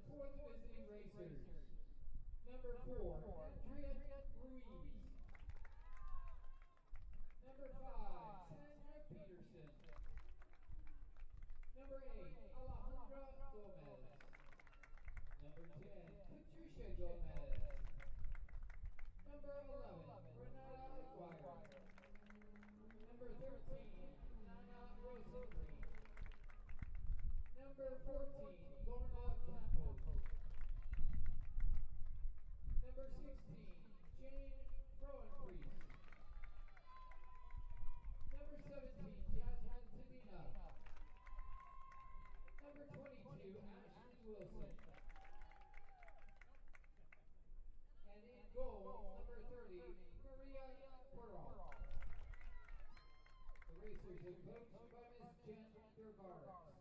for the visiting Racers. Number 4, Andrea Ruiz. Number 5, Sandra Peterson. Number 8, Alejandra Gomez. Number 10, Patricia Gomez. Number 11, Renata Aguirre. Number 13, Nana Rosengreen. Number 14, Lorna Campos. Number 16, Jane Froenpriest. Number 17, Jasmine Sabina. Number 22, Ashley Wilson. And in goal, number 30, Maria Perrault. The racers are coached by Miss Jen Gervards.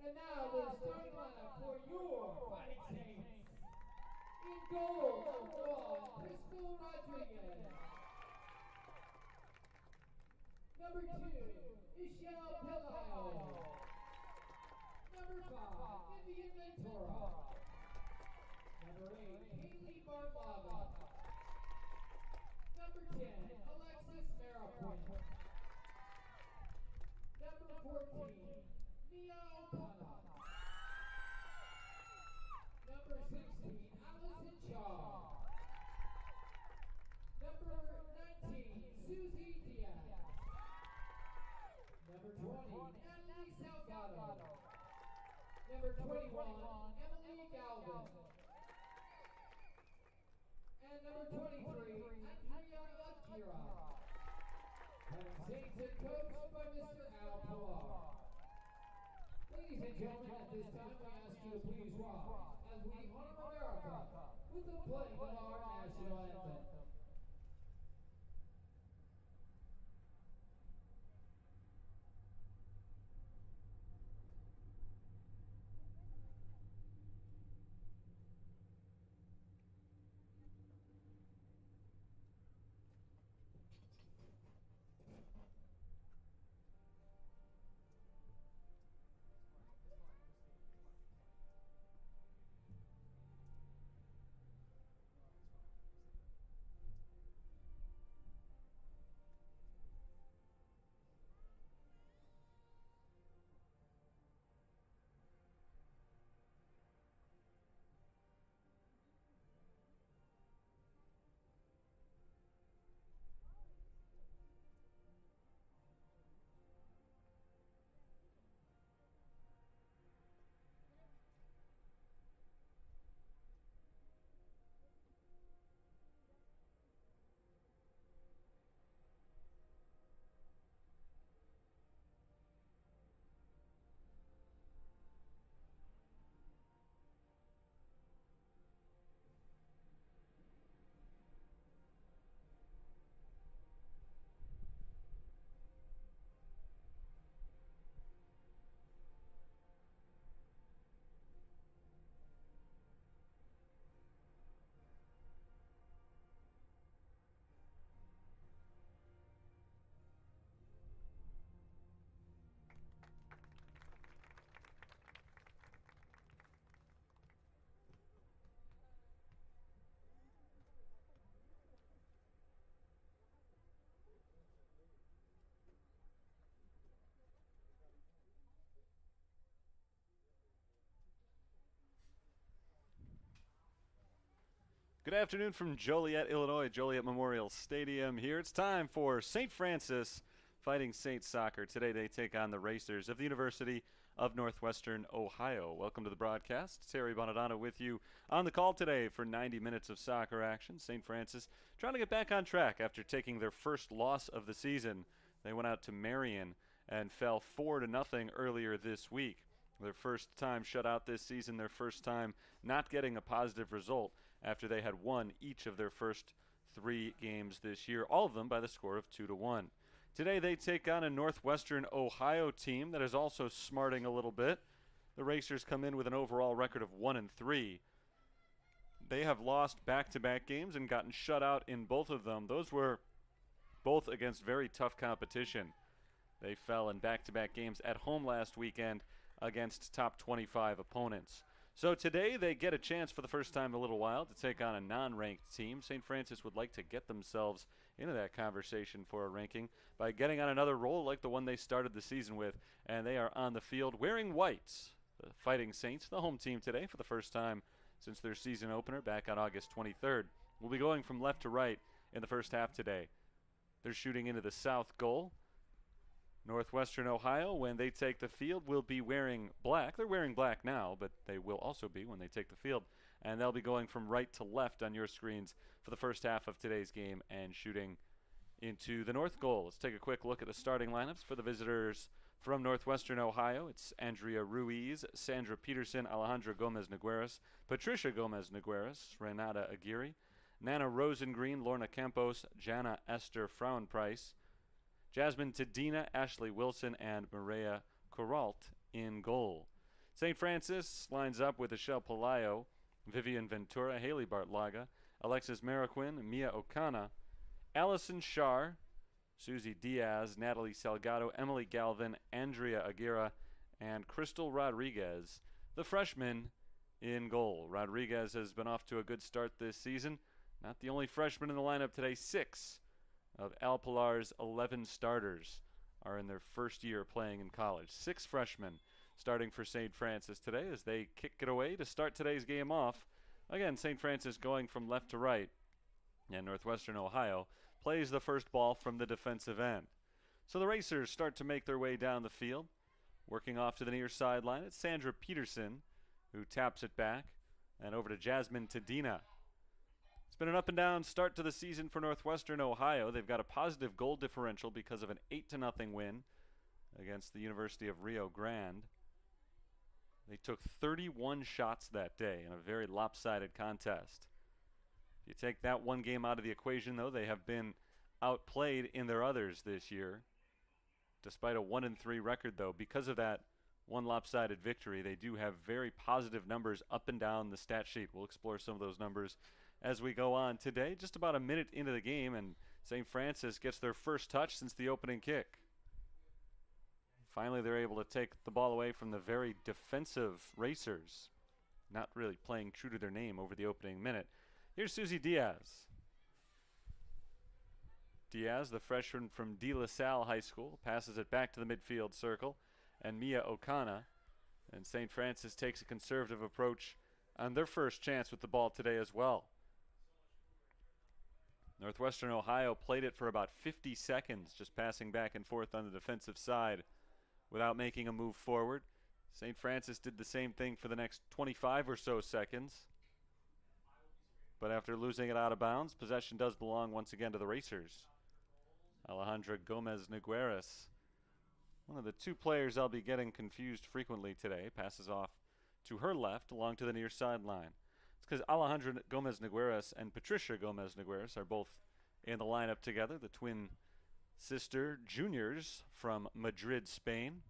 And now the starting lineup for your Fighting Saints. In goal, number 1, Crystal Rodriguez. Number 2, Michelle Pelayo. Number 5, Vivian Ventura. Number 8, Haley Barlava. Number 10, Alexis Marapin. Number 14, Mia O'Connor. Number 16, Allison Shaw. Number 19, Susie Diaz. Number 20, Natalie Salgado. Number 21, Emily Galvin. And number 23, Andrea Akira. Fighting Saints are coached by Mr. Al Pilar. Ladies and gentlemen, at this time we ask you to please rise as we honor America with the playing of our national anthem. Good afternoon from Joliet, Illinois, Joliet Memorial Stadium. Here it's time for St. Francis Fighting Saints soccer. Today they take on the Racers of the University of Northwestern, Ohio. Welcome to the broadcast. Terry Bonadonna with you on the call today for 90 minutes of soccer action. St. Francis trying to get back on track after taking their first loss of the season. They went out to Marion and fell 4-0 earlier this week. Their first time shut out this season, their first time not getting a positive result after they had won each of their first 3 games this year, all of them by the score of 2-1. Today they take on a Northwestern Ohio team that is also smarting a little bit. The Racers come in with an overall record of 1-3. They have lost back-to-back games and gotten shut out in both of them. Those were both against very tough competition. They fell in back-to-back games at home last weekend against top 25 opponents. So today they get a chance for the first time in a little while to take on a non-ranked team. St. Francis would like to get themselves into that conversation for a ranking by getting on another roll like the one they started the season with, and they are on the field wearing whites. The Fighting Saints, the home team today for the first time since their season opener back on August 23rd. We'll be going from left to right in the first half today. They're shooting into the south goal. Northwestern Ohio, when they take the field, will be wearing black. They're wearing black now, but they will also be when they take the field. And they'll be going from right to left on your screens for the first half of today's game and shooting into the north goal. Let's take a quick look at the starting lineups for the visitors from Northwestern Ohio. It's Andrea Ruiz, Sandra Peterson, Alejandra Gomez-Negueras, Patricia Gomez-Negueras, Renata Aguirre, Nana Rosengreen, Lorna Campos, Jana Esther Frauenpreis, Jasmine Tadina, Ashley Wilson, and Maria Corralt in goal. St. Francis lines up with Michelle Pelayo, Vivian Ventura, Haley Bartlaga, Alexis Mariquin, Mia Okana, Allison Shar, Susie Diaz, Natalie Salgado, Emily Galvin, Andrea Aguirre, and Crystal Rodriguez, the freshman, in goal. Rodriguez has been off to a good start this season. Not the only freshman in the lineup today. 6 of Al Pilar's 11 starters are in their first year playing in college. 6 freshmen starting for St. Francis today as they kick it away to start today's game off. Again, St. Francis going from left to right, and Northwestern Ohio plays the first ball from the defensive end. So the Racers start to make their way down the field, working off to the near sideline. It's Sandra Peterson who taps it back, and over to Jasmine Tadina. It's been an up-and-down start to the season for Northwestern Ohio. They've got a positive goal differential because of an 8-0 win against the University of Rio Grande. They took 31 shots that day in a very lopsided contest. If you take that one game out of the equation, though, they have been outplayed in their others this year. Despite a 1-3 record, though, because of that one lopsided victory, they do have very positive numbers up and down the stat sheet. We'll explore some of those numbers as we go on today. Just about a minute into the game, and St. Francis gets their first touch since the opening kick. Finally, they're able to take the ball away from the very defensive Racers, not really playing true to their name over the opening minute. Here's Susie Diaz. Diaz, the freshman from De La Salle High School, passes it back to the midfield circle, and Mia Okana. And St. Francis takes a conservative approach on their first chance with the ball today as well. Northwestern Ohio played it for about 50 seconds, just passing back and forth on the defensive side without making a move forward. St. Francis did the same thing for the next 25 or so seconds. But after losing it out of bounds, possession does belong once again to the Racers. Alejandra Gomez-Negueras, one of the 2 players I'll be getting confused frequently today, passes off to her left along to the near sideline. It's because Alejandra Gomez-Negueras and Patricia Gomez-Negueras are both in the lineup together, the twin sister juniors from Madrid, Spain.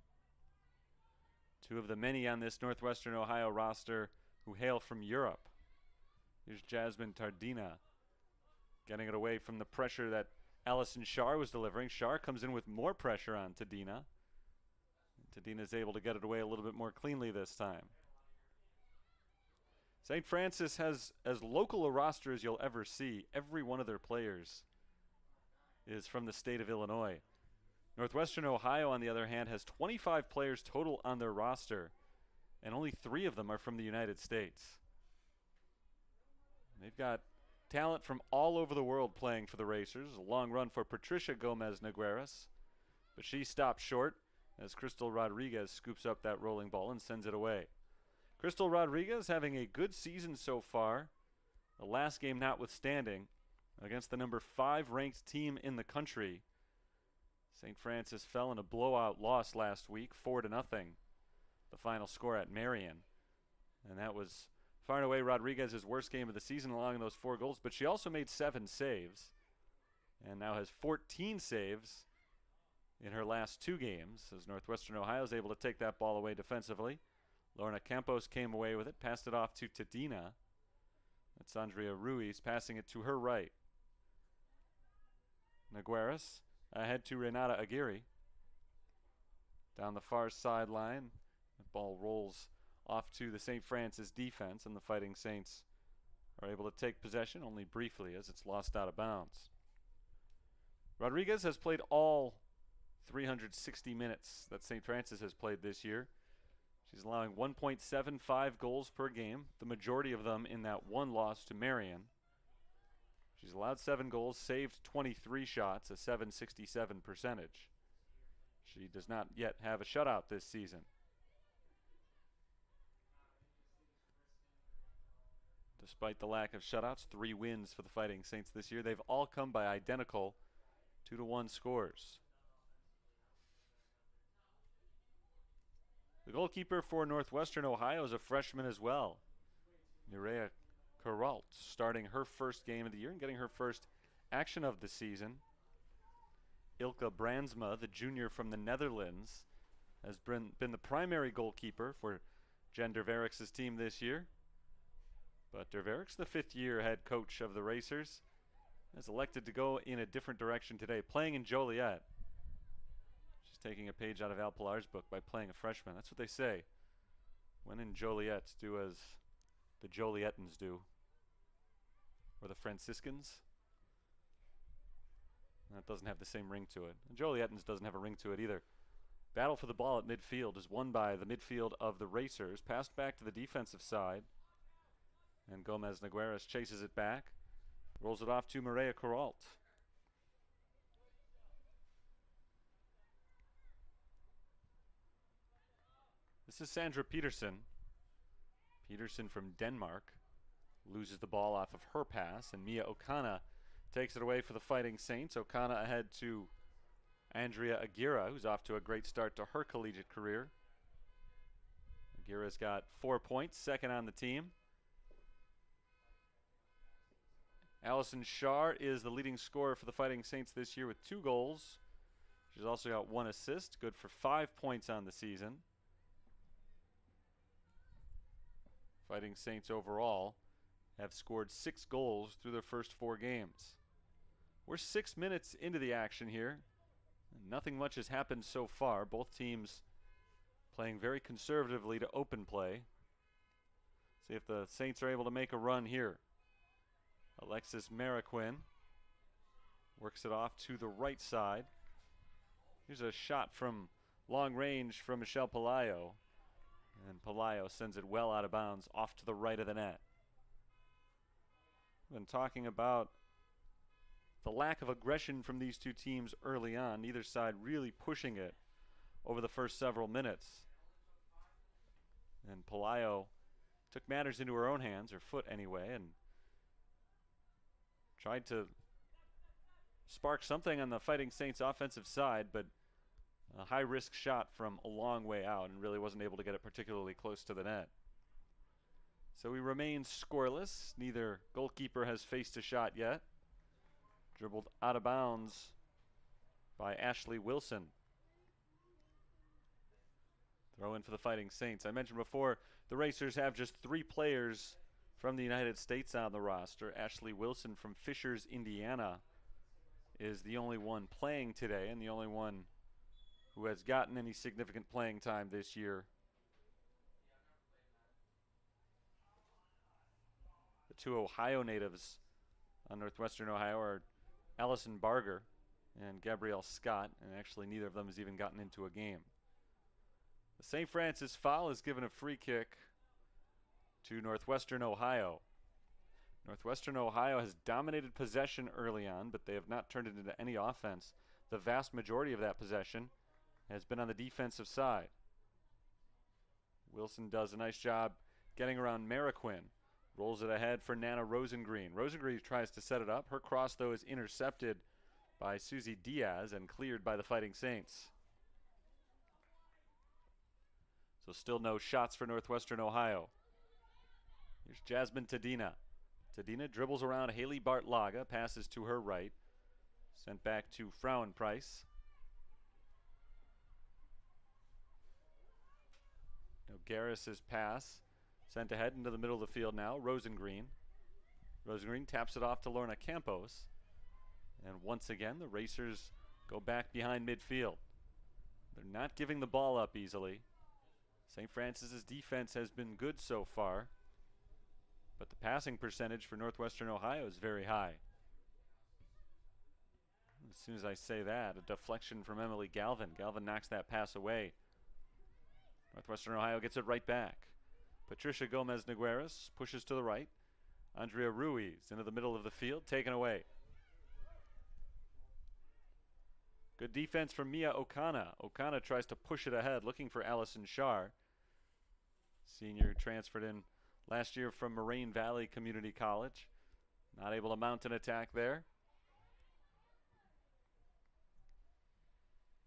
2 of the many on this Northwestern Ohio roster who hail from Europe. Here's Jasmine Tardina getting it away from the pressure that Allison Shar was delivering. Shar comes in with more pressure on Tadina. Tadina's able to get it away a little bit more cleanly this time. St. Francis has as local a roster as you'll ever see. Every one of their players is from the state of Illinois. Northwestern Ohio, on the other hand, has 25 players total on their roster, and only 3 of them are from the United States. They've got talent from all over the world playing for the Racers. A long run for Patricia Gomez-Negueras, but she stops short as Crystal Rodriguez scoops up that rolling ball and sends it away. Crystal Rodriguez having a good season so far, the last game notwithstanding, against the number 5 ranked team in the country. St. Francis fell in a blowout loss last week, 4-0, the final score at Marion. And that was far and away Rodriguez's worst game of the season, allowing those 4 goals, but she also made 7 saves and now has 14 saves in her last 2 games as Northwestern Ohio is able to take that ball away defensively. Lorna Campos came away with it, passed it off to Tadina. That's Andrea Ruiz passing it to her right. Negueras ahead to Renata Aguirre. down the far sideline. The ball rolls off to the St. Francis defense, and the Fighting Saints are able to take possession only briefly as it's lost out of bounds. Rodriguez has played all 360 minutes that St. Francis has played this year. She's allowing 1.75 goals per game, the majority of them in that one loss to Marion. She's allowed 7 goals, saved 23 shots, a .767 percentage. She does not yet have a shutout this season. Despite the lack of shutouts, 3 wins for the Fighting Saints this year. They've all come by identical 2-1 scores. The goalkeeper for Northwestern Ohio is a freshman as well. Mireia Keralt starting her first game of the year and getting her first action of the season. Ilka Brandsma, the junior from the Netherlands, has been the primary goalkeeper for Jen Derverix's team this year. But Derverix, the 5th-year head coach of the Racers, has elected to go in a different direction today, playing in Joliet. She's taking a page out of Al Pilar's book by playing a freshman. That's what they say. When in Joliet, do as the Jolietans do. Or the Franciscans. That doesn't have the same ring to it. And Jolietans doesn't have a ring to it either. Battle for the ball at midfield is won by the midfield of the Racers. Passed back to the defensive side. And Gomez Nogueras chases it back. Rolls it off to Mireia Keralt. This is Sandra Peterson. Peterson from Denmark loses the ball off of her pass, and Mia Okana takes it away for the Fighting Saints. Okana ahead to Andrea Aguirre, who's off to a great start to her collegiate career. Aguirre's got 4 points, second on the team. Allison Shar is the leading scorer for the Fighting Saints this year with 2 goals. She's also got 1 assist, good for 5 points on the season. Fighting Saints overall have scored 6 goals through their first 4 games. We're 6 minutes into the action here. Nothing much has happened so far. Both teams playing very conservatively to open play. See if the Saints are able to make a run here. Alexis Mariquin works it off to the right side. Here's a shot from long range from Michelle Pelayo. And Pelayo sends it well out of bounds off to the right of the net. We've been talking about the lack of aggression from these two teams early on, neither side really pushing it over the first several minutes. And Pelayo took matters into her own hands, her foot anyway, and tried to spark something on the Fighting Saints offensive side, but a high-risk shot from a long way out and really wasn't able to get it particularly close to the net. So we remain scoreless. Neither goalkeeper has faced a shot yet. Dribbled out of bounds by Ashley Wilson. Throw in for the Fighting Saints. I mentioned before, the Racers have just 3 players from the United States on the roster. Ashley Wilson from Fishers, Indiana is the only one playing today and the only one who has gotten any significant playing time this year. The 2 Ohio natives on Northwestern Ohio are Allison Barger and Gabrielle Scott, and actually neither of them has even gotten into a game. The St. Francis foul is given a free kick to Northwestern Ohio. Northwestern Ohio has dominated possession early on, but they have not turned it into any offense. The vast majority of that possession has been on the defensive side. Wilson does a nice job getting around Mariquin. Rolls it ahead for Nana Rosengreen. Rosengreen tries to set it up. Her cross, though, is intercepted by Susie Diaz and cleared by the Fighting Saints. So still no shots for Northwestern Ohio. Here's Jasmine Tadina. Tadina dribbles around Haley Bartlaga, passes to her right. Sent back to Frauenprice. Garris's pass sent ahead into the middle of the field now. Rosengreen. Rosengreen taps it off to Lorna Campos. And once again, the Racers go back behind midfield. They're not giving the ball up easily. St. Francis's defense has been good so far, but the passing percentage for Northwestern Ohio is very high. As soon as I say that, a deflection from Emily Galvin. Galvin knocks that pass away. Northwestern Ohio gets it right back. Patricia Gomez-Negueras pushes to the right. Andrea Ruiz into the middle of the field, taken away. Good defense from Mia Okana. Okana tries to push it ahead, looking for Allison Shar. Senior transferred in last year from Moraine Valley Community College. Not able to mount an attack there.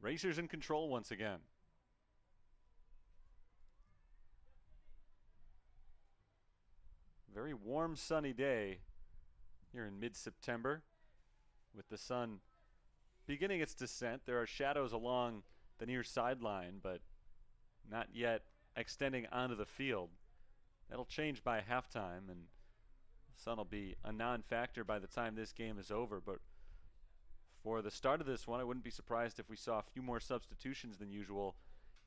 Racers in control once again. Very warm, sunny day here in mid-September with the sun beginning its descent. There are shadows along the near sideline, but not yet extending onto the field. That'll change by halftime, and the sun will be a non-factor by the time this game is over. But for the start of this one, I wouldn't be surprised if we saw a few more substitutions than usual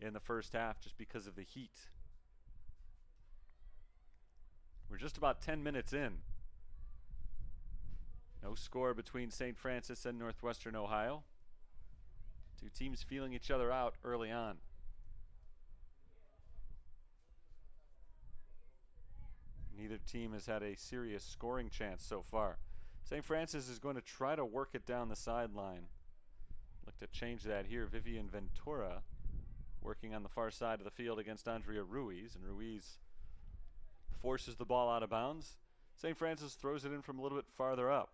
in the first half just because of the heat. We're just about 10 minutes in. No score between St. Francis and Northwestern Ohio. Two teams feeling each other out early on. Neither team has had a serious scoring chance so far. St. Francis is going to try to work it down the sideline. Look to change that here. Vivian Ventura working on the far side of the field against Andrea Ruiz, and Ruiz forces the ball out of bounds. St. Francis throws it in from a little bit farther up.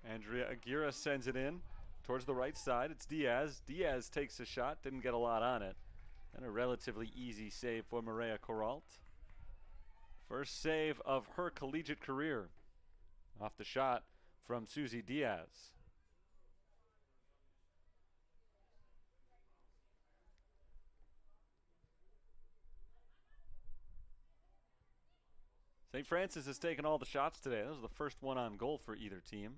Andrea Aguirre sends it in towards the right side. It's Diaz. Diaz takes a shot, didn't get a lot on it. And a relatively easy save for Maria Corralt. First save of her collegiate career off the shot from Susie Diaz. St. Francis has taken all the shots today. That was the first one on goal for either team.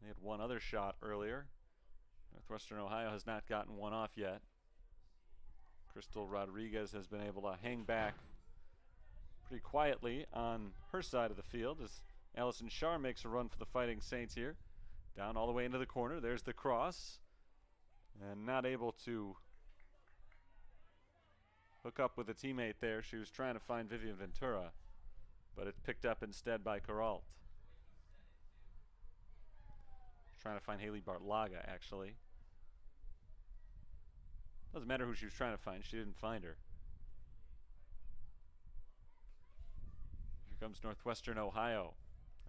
They had one other shot earlier. Northwestern Ohio has not gotten one off yet. Crystal Rodriguez has been able to hang back pretty quietly on her side of the field as Allison Shar makes a run for the Fighting Saints here. Down all the way into the corner. There's the cross. And not able to hook up with a teammate there. She was trying to find Vivian Ventura, but it's picked up instead by Corralt. Trying to find Haley Bartlaga, actually. Doesn't matter who she was trying to find. She didn't find her. Here comes Northwestern Ohio.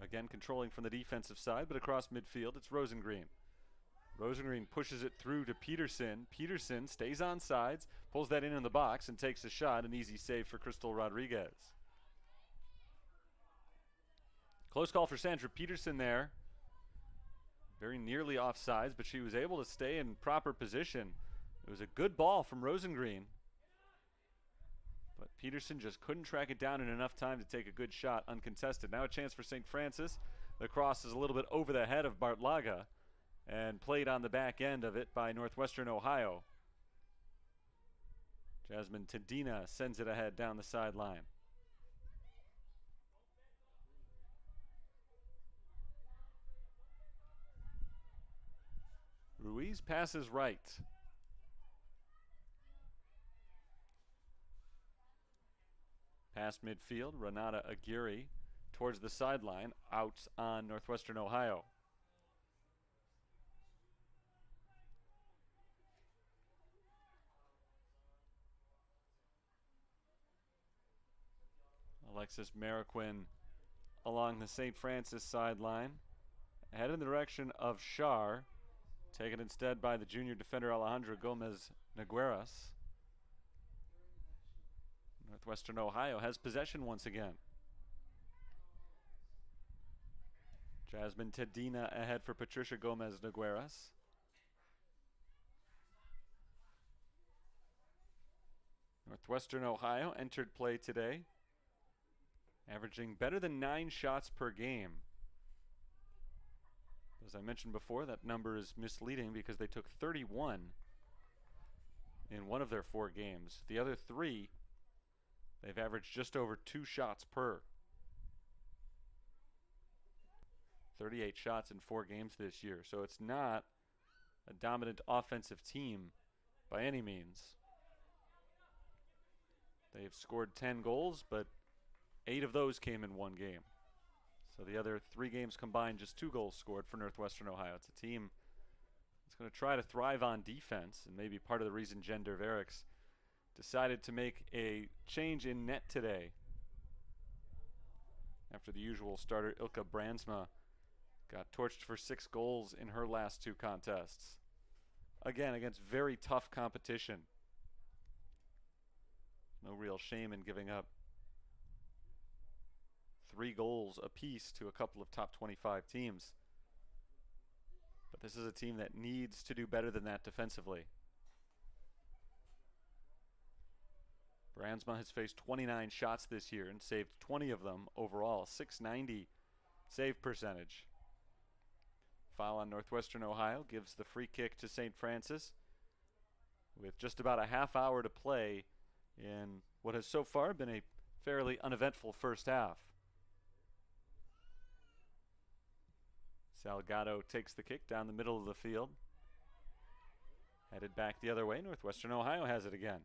Again, controlling from the defensive side, but across midfield, it's Rosengreen. Rosengreen pushes it through to Peterson. Peterson stays on sides, pulls that in the box, and takes a shot. An easy save for Crystal Rodriguez. Close call for Sandra Peterson there. Very nearly offsides, but she was able to stay in proper position. It was a good ball from Rosengreen, but Peterson just couldn't track it down in enough time to take a good shot uncontested. Now a chance for St. Francis. The cross is a little bit over the head of Bartlaga and played on the back end of it by Northwestern Ohio. Jasmine Tadina sends it ahead down the sideline. Ruiz passes right. Past midfield, Renata Aguirre towards the sideline, out on Northwestern Ohio. Alexis Mariquin along the St. Francis sideline, ahead in the direction of Shar, taken instead by the junior defender Alejandra Gomez-Negueras. Northwestern Ohio has possession once again. Jasmine Tadina ahead for Patricia Gomez-Negueras. Northwestern Ohio entered play today, averaging better than 9 shots per game. As I mentioned before, that number is misleading because they took 31 in one of their 4 games. The other 3, they've averaged just over 2 shots per. 38 shots in 4 games this year. So it's not a dominant offensive team by any means. They've scored 10 goals, but 8 of those came in 1 game. So the other 3 games combined, just 2 goals scored for Northwestern Ohio. It's a team that's going to try to thrive on defense, and maybe part of the reason Jen Derverix decided to make a change in net today after the usual starter Ilka Brandsma got torched for 6 goals in her last 2 contests. Again, against very tough competition. No real shame in giving up 3 goals apiece to a couple of top 25 teams. But this is a team that needs to do better than that defensively. Brandsma has faced 29 shots this year and saved 20 of them overall, .690 save percentage. Foul on Northwestern Ohio gives the free kick to St. Francis with just about a half hour to play in what has so far been a fairly uneventful first half. Salgado takes the kick down the middle of the field. Headed back the other way. Northwestern Ohio has it again.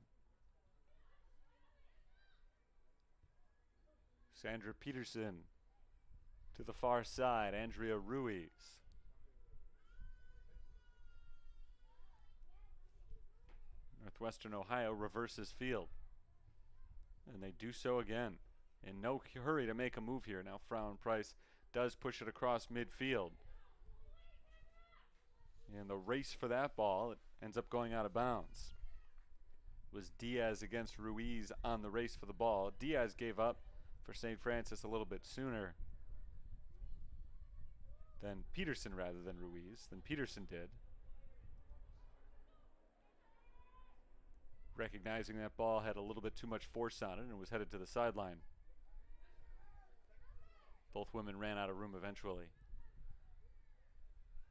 Sandra Peterson to the far side. Andrea Ruiz. Northwestern Ohio reverses field. And they do so again. In no hurry to make a move here. Now Frown Price does push it across midfield. And the race for that ball, it ends up going out of bounds. It was Diaz against Ruiz on the race for the ball. Diaz gave up for St. Francis a little bit sooner than Peterson rather than Ruiz. Than Peterson did. Recognizing that ball had a little bit too much force on it and was headed to the sideline. Both women ran out of room eventually.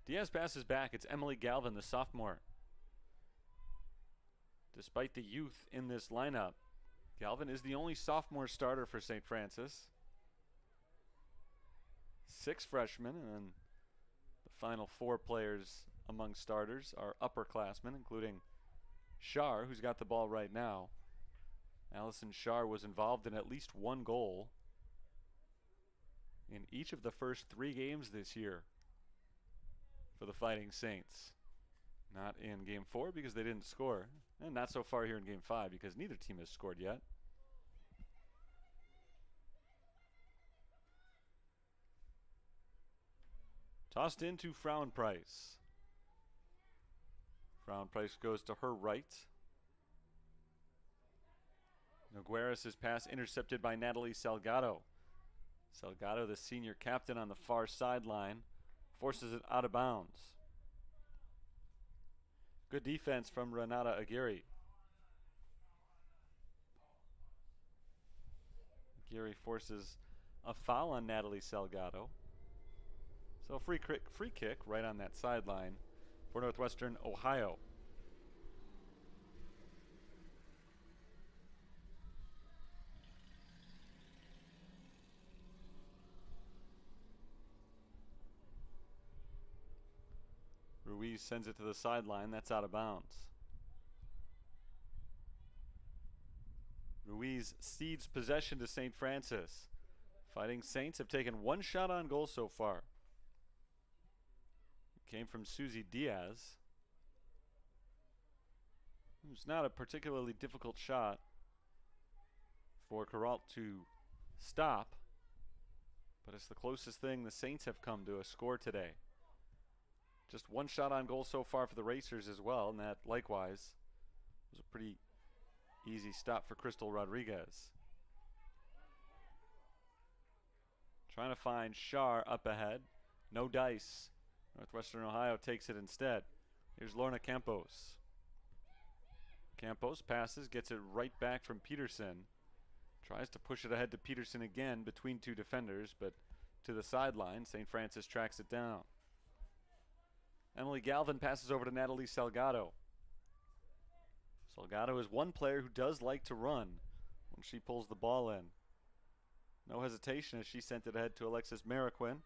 Diaz passes back. It's Emily Galvin, the sophomore. Despite the youth in this lineup, Galvin is the only sophomore starter for St. Francis. 6 freshmen, and then the final 4 players among starters are upperclassmen, including Shar, who's got the ball right now. Allison Shar was involved in at least 1 goal in each of the first 3 games this year for the Fighting Saints. Not in Game 4 because they didn't score, and not so far here in Game 5 because neither team has scored yet. Tossed into Frown Price. Frown Price goes to her right. Nogueras' pass intercepted by Natalie Salgado. Salgado, the senior captain on the far sideline, forces it out of bounds. Good defense from Renata Aguirre. Aguirre forces a foul on Natalie Salgado. So free kick right on that sideline for Northwestern Ohio. Ruiz sends it to the sideline. That's out of bounds. Ruiz cedes possession to St. Francis. Fighting Saints have taken 1 shot on goal so far. It came from Susie Diaz. It was not a particularly difficult shot for Corralt to stop, but it's the closest thing the Saints have come to a score today. Just 1 shot on goal so far for the Racers as well, and that likewise was a pretty easy stop for Crystal Rodriguez. Trying to find Shar up ahead. No dice. Northwestern Ohio takes it instead. Here's Lorna Campos. Campos passes, gets it right back from Peterson. Tries to push it ahead to Peterson again between 2 defenders, but to the sideline. St. Francis tracks it down. Emily Galvin passes over to Natalie Salgado. Salgado is one player who does like to run when she pulls the ball in. No hesitation as she sent it ahead to Alexis Mariquin.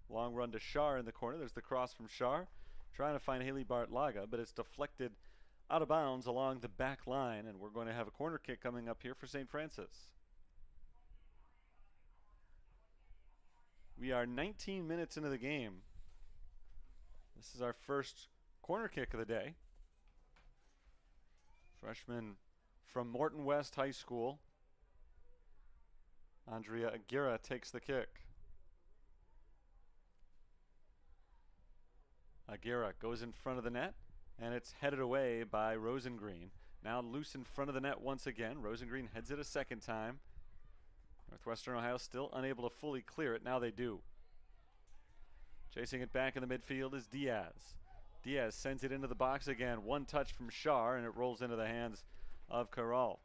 Long run to Shar in the corner. There's the cross from Shar. Trying to find Haley Bartlaga, but it's deflected out of bounds along the back line, and we're going to have a corner kick coming up here for St. Francis. We are 19 minutes into the game. This is our first corner kick of the day. Freshman from Morton West High School, Andrea Aguirre, takes the kick. Aguirre goes in front of the net, and it's headed away by Rosengreen. Now loose in front of the net once again. Rosengreen heads it a second time. Northwestern Ohio still unable to fully clear it. Now they do. Chasing it back in the midfield is Diaz. Diaz sends it into the box again. One touch from Shar, and it rolls into the hands of Caralt.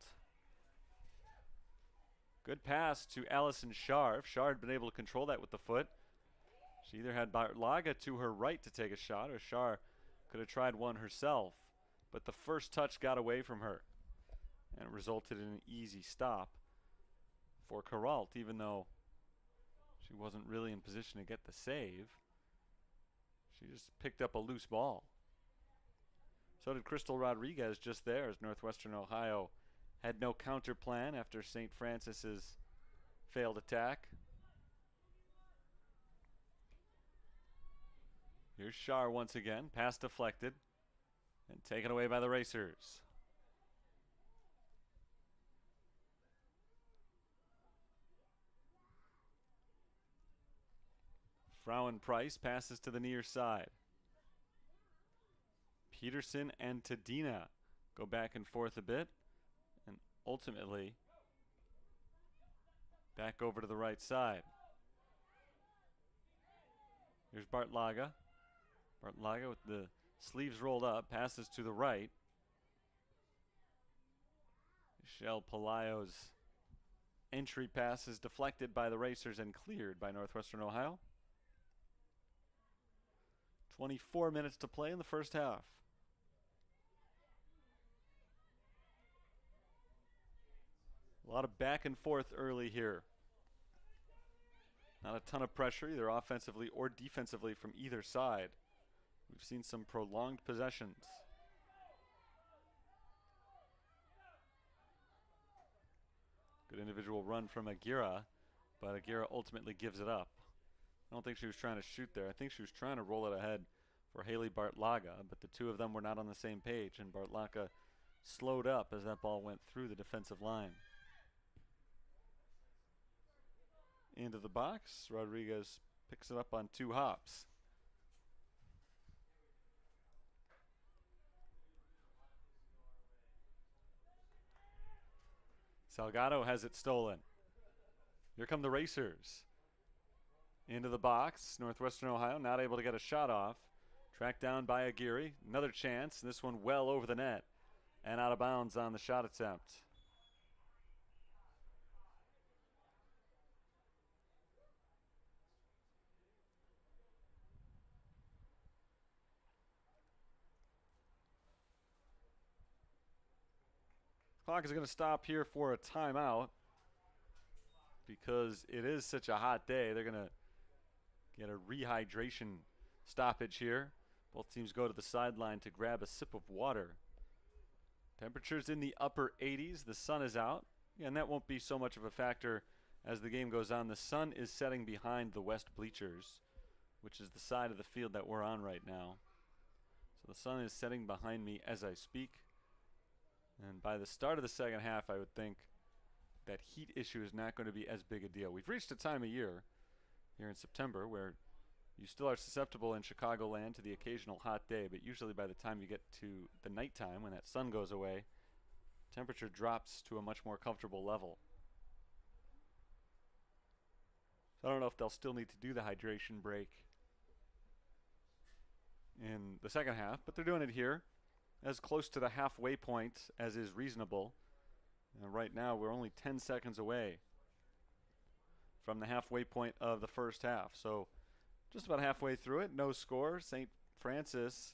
Good pass to Allison Shar. If Shar had been able to control that with the foot, she either had Bartlaga to her right to take a shot, or Shar could have tried one herself. But the first touch got away from her, and it resulted in an easy stop for Caralt, even though she wasn't really in position to get the save. She just picked up a loose ball. So did Crystal Rodriguez just there, as Northwestern Ohio had no counter plan after St. Francis's failed attack. Here's Shar once again. Pass deflected and taken away by the Racers. Frauen Price passes to the near side. Peterson and Tadina go back and forth a bit, and ultimately back over to the right side. Here's Bartlaga. Bartlaga with the sleeves rolled up, passes to the right. Michelle Pelayo's entry pass is deflected by the Racers and cleared by Northwestern Ohio. 24 minutes to play in the first half. A lot of back and forth early here. Not a ton of pressure either offensively or defensively from either side. We've seen some prolonged possessions. Good individual run from Aguirre, but Aguirre ultimately gives it up. I don't think she was trying to shoot there. I think she was trying to roll it ahead for Haley Bartlaga, but the two of them were not on the same page, and Bartlaga slowed up as that ball went through the defensive line. Into the box, Rodriguez picks it up on two hops. Salgado has it stolen. Here come the Racers. Into the box. Northwestern Ohio not able to get a shot off. Tracked down by Aguirre. Another chance. This one well over the net and out of bounds on the shot attempt. Clock is going to stop here for a timeout because it is such a hot day. They're going to get a rehydration stoppage here. Both teams go to the sideline to grab a sip of water. Temperatures in the upper 80s. The sun is out, and that won't be so much of a factor as the game goes on. The sun is setting behind the west bleachers, which is the side of the field that we're on right now. So the sun is setting behind me as I speak. And by the start of the second half, I would think that heat issue is not going to be as big a deal. We've reached a time of year here in September where you still are susceptible in Chicagoland to the occasional hot day, but usually by the time you get to the nighttime, when that sun goes away, temperature drops to a much more comfortable level. So I don't know if they'll still need to do the hydration break in the second half, but they're doing it here as close to the halfway point as is reasonable. And right now we're only 10 seconds away from the halfway point of the first half. So just about halfway through it, no score. St. Francis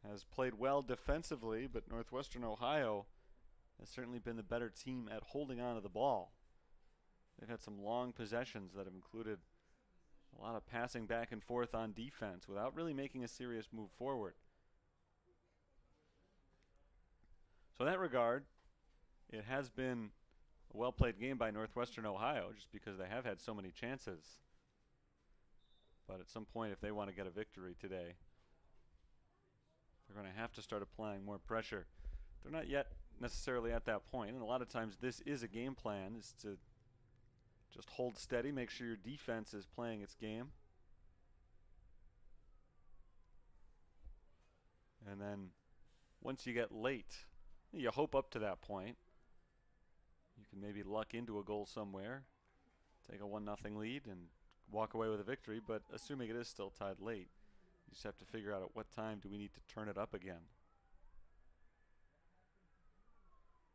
has played well defensively, but Northwestern Ohio has certainly been the better team at holding on to the ball. They've had some long possessions that have included a lot of passing back and forth on defense without really making a serious move forward. So in that regard, it has been a well-played game by Northwestern Ohio just because they have had so many chances. But at some point, if they want to get a victory today, they're going to have to start applying more pressure. They're not yet necessarily at that point, and a lot of times this is a game plan, is to just hold steady, make sure your defense is playing its game. And then once you get late, you hope up to that point. You can maybe luck into a goal somewhere, take a 1-0 lead, and walk away with a victory. But assuming it is still tied late, you just have to figure out at what time do we need to turn it up again.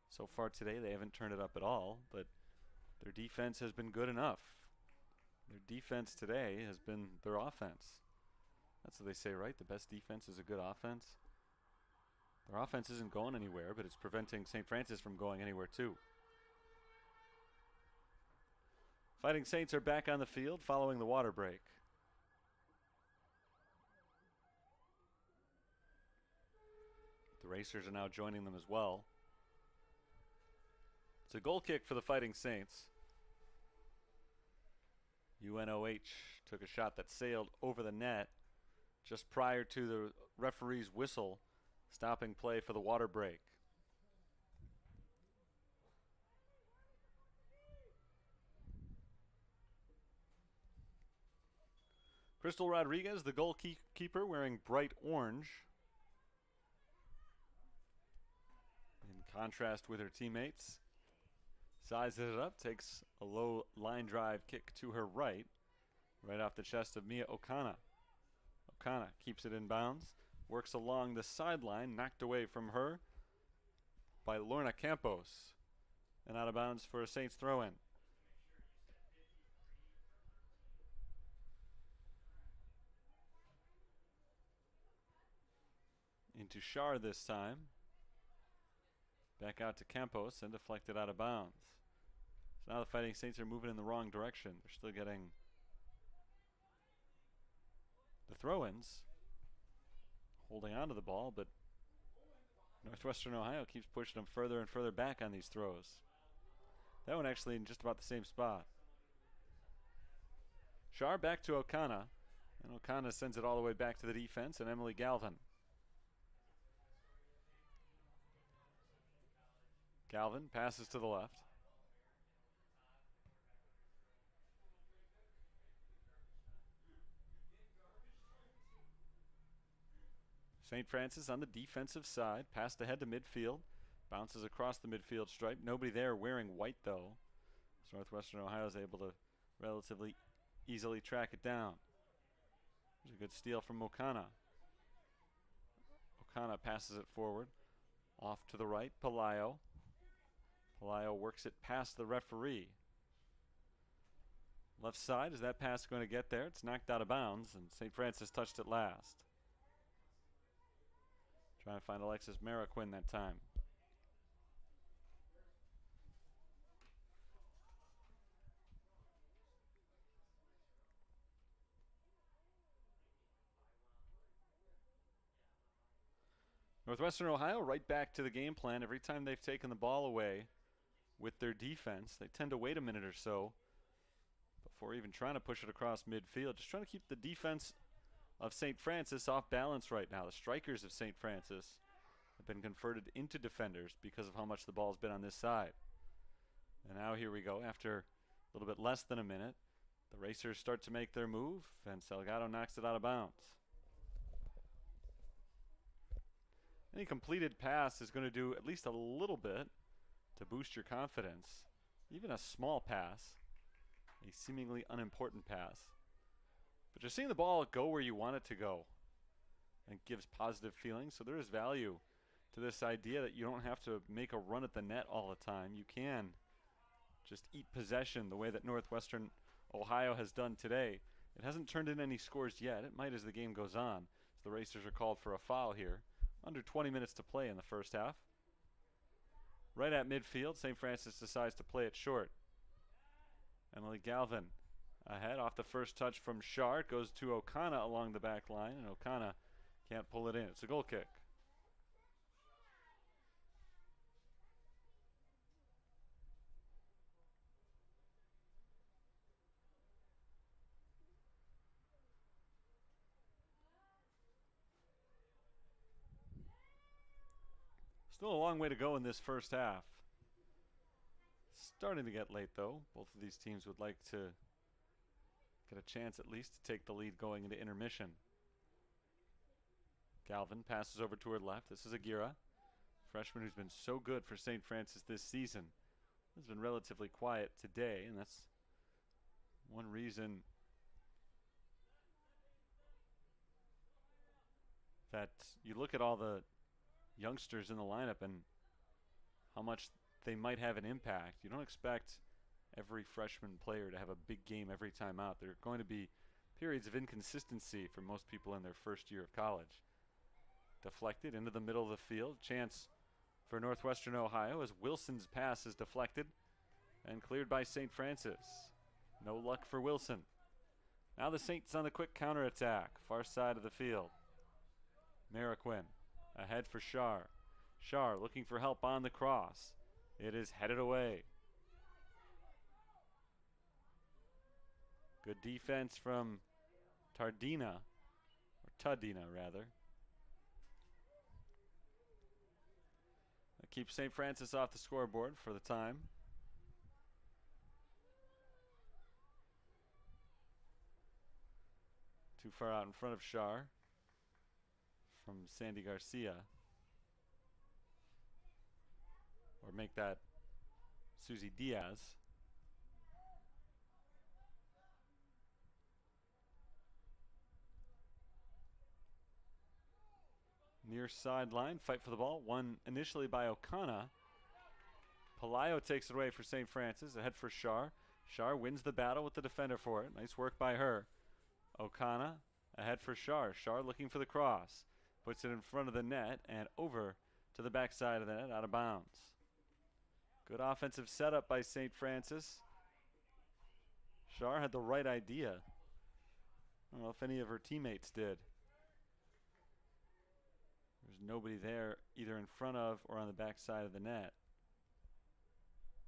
So far today, they haven't turned it up at all, but their defense has been good enough. Their defense today has been their offense. That's what they say, right? The best defense is a good offense. Their offense isn't going anywhere, but it's preventing St. Francis from going anywhere too. Fighting Saints are back on the field following the water break. The Racers are now joining them as well. It's a goal kick for the Fighting Saints. UNOH took a shot that sailed over the net just prior to the referee's whistle stopping play for the water break. Crystal Rodriguez, the goalkeeper, wearing bright orange. In contrast with her teammates. Sizes it up, takes a low line drive kick to her right off the chest of Mia Okana. Okana keeps it in bounds, works along the sideline, knocked away from her by Lorna Campos, and out of bounds for a Saints throw-in. Into Shar this time. Back out to Campos and deflected out of bounds. So now the Fighting Saints are moving in the wrong direction. They're still getting the throw-ins, holding on to the ball, but Northwestern Ohio keeps pushing them further and further back on these throws. That one actually in just about the same spot. Shar back to Okana, and Okana sends it all the way back to the defense, and Emily Galvin. Galvin passes to the left. St. Francis on the defensive side, passed ahead to midfield, bounces across the midfield stripe. Nobody there wearing white though. So Northwestern Ohio is able to relatively easily track it down. There's a good steal from Okana. Okana passes it forward, off to the right, Pelayo. Pelayo works it past the referee. Left side, is that pass going to get there? It's knocked out of bounds, and St. Francis touched it last. Trying to find Alexis Mariquin that time. Northwestern Ohio right back to the game plan. Every time they've taken the ball away with their defense, they tend to wait a minute or so before even trying to push it across midfield. Just trying to keep the defense of St. Francis off balance right now. The strikers of St. Francis have been converted into defenders because of how much the ball's been on this side. And now here we go. After a little bit less than a minute, the Racers start to make their move, and Salgado knocks it out of bounds. Any completed pass is going to do at least a little bit to boost your confidence. Even a small pass, a seemingly unimportant pass. But you're seeing the ball go where you want it to go, and it gives positive feelings. So there is value to this idea that you don't have to make a run at the net all the time. You can just eat possession the way that Northwestern Ohio has done today. It hasn't turned in any scores yet. It might as the game goes on. So the Racers are called for a foul here. Under 20 minutes to play in the first half. Right at midfield, St. Francis decides to play it short. Emily Galvin ahead off the first touch from Shar. It goes to O'Connor along the back line, and O'Connor can't pull it in. It's a goal kick. Still a long way to go in this first half. Starting to get late, though. Both of these teams would like to get a chance at least to take the lead going into intermission. Galvin passes over to her left. This is Aguirre, freshman who's been so good for St. Francis this season. Has been relatively quiet today, and that's one reason that you look at all the youngsters in the lineup and how much they might have an impact. You don't expect every freshman player to have a big game every time out. There are going to be periods of inconsistency for most people in their first year of college. Deflected into the middle of the field. Chance for Northwestern Ohio as Wilson's pass is deflected and cleared by St. Francis. No luck for Wilson. Now the Saints on the quick counterattack. Far side of the field. Mariquin ahead for Shar. Shar looking for help on the cross. It is headed away. Good defense from Tardina, or Tadina rather. That keeps St. Francis off the scoreboard for the time. Too far out in front of Shar from Sandy Garcia. Or make that Susie Diaz. Near sideline, fight for the ball. Won initially by O'Connor. Palaio takes it away for St. Francis. Ahead for Shar. Shar wins the battle with the defender for it. Nice work by her. O'Connor ahead for Shar. Shar looking for the cross. Puts it in front of the net and over to the backside of the net, out of bounds. Good offensive setup by St. Francis. Shar had the right idea. I don't know if any of her teammates did. There's nobody there either in front of or on the backside of the net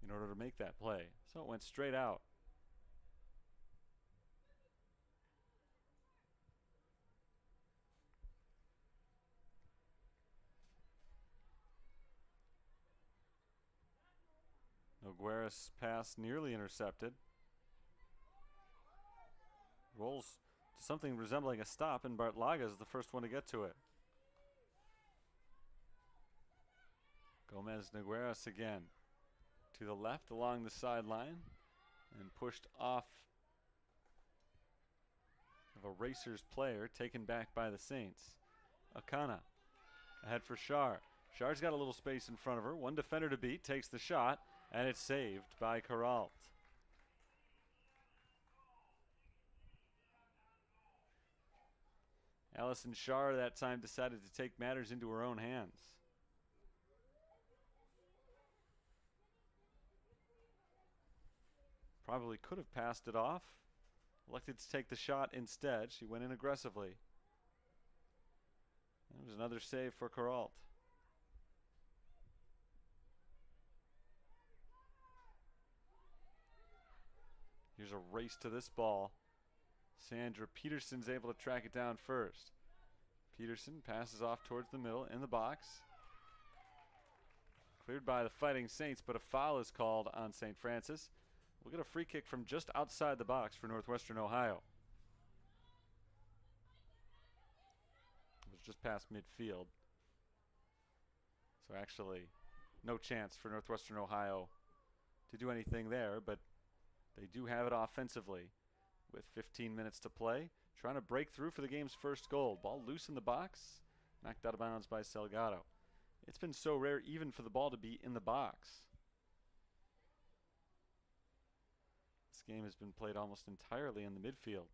in order to make that play. So it went straight out. Nogueira's pass nearly intercepted. Rolls to something resembling a stop, and Bartlaga is the first one to get to it. Gomez Nogueiras again. To the left along the sideline and pushed off of a Racers player, taken back by the Saints. Akana ahead for Shar. Shar's got a little space in front of her. One defender to beat, takes the shot, and it's saved by Corralt. Allison Shar that time decided to take matters into her own hands. Probably could have passed it off. Elected to take the shot instead. She went in aggressively. There was another save for Corralt. Here's a race to this ball. Sandra Peterson's able to track it down first. Peterson passes off towards the middle in the box. Cleared by the Fighting Saints, but a foul is called on St. Francis. We'll get a free kick from just outside the box for Northwestern Ohio. It was just past midfield. So actually, no chance for Northwestern Ohio to do anything there, but they do have it offensively with 15 minutes to play. Trying to break through for the game's first goal. Ball loose in the box. Knocked out of bounds by Salgado. It's been so rare even for the ball to be in the box. This game has been played almost entirely in the midfield.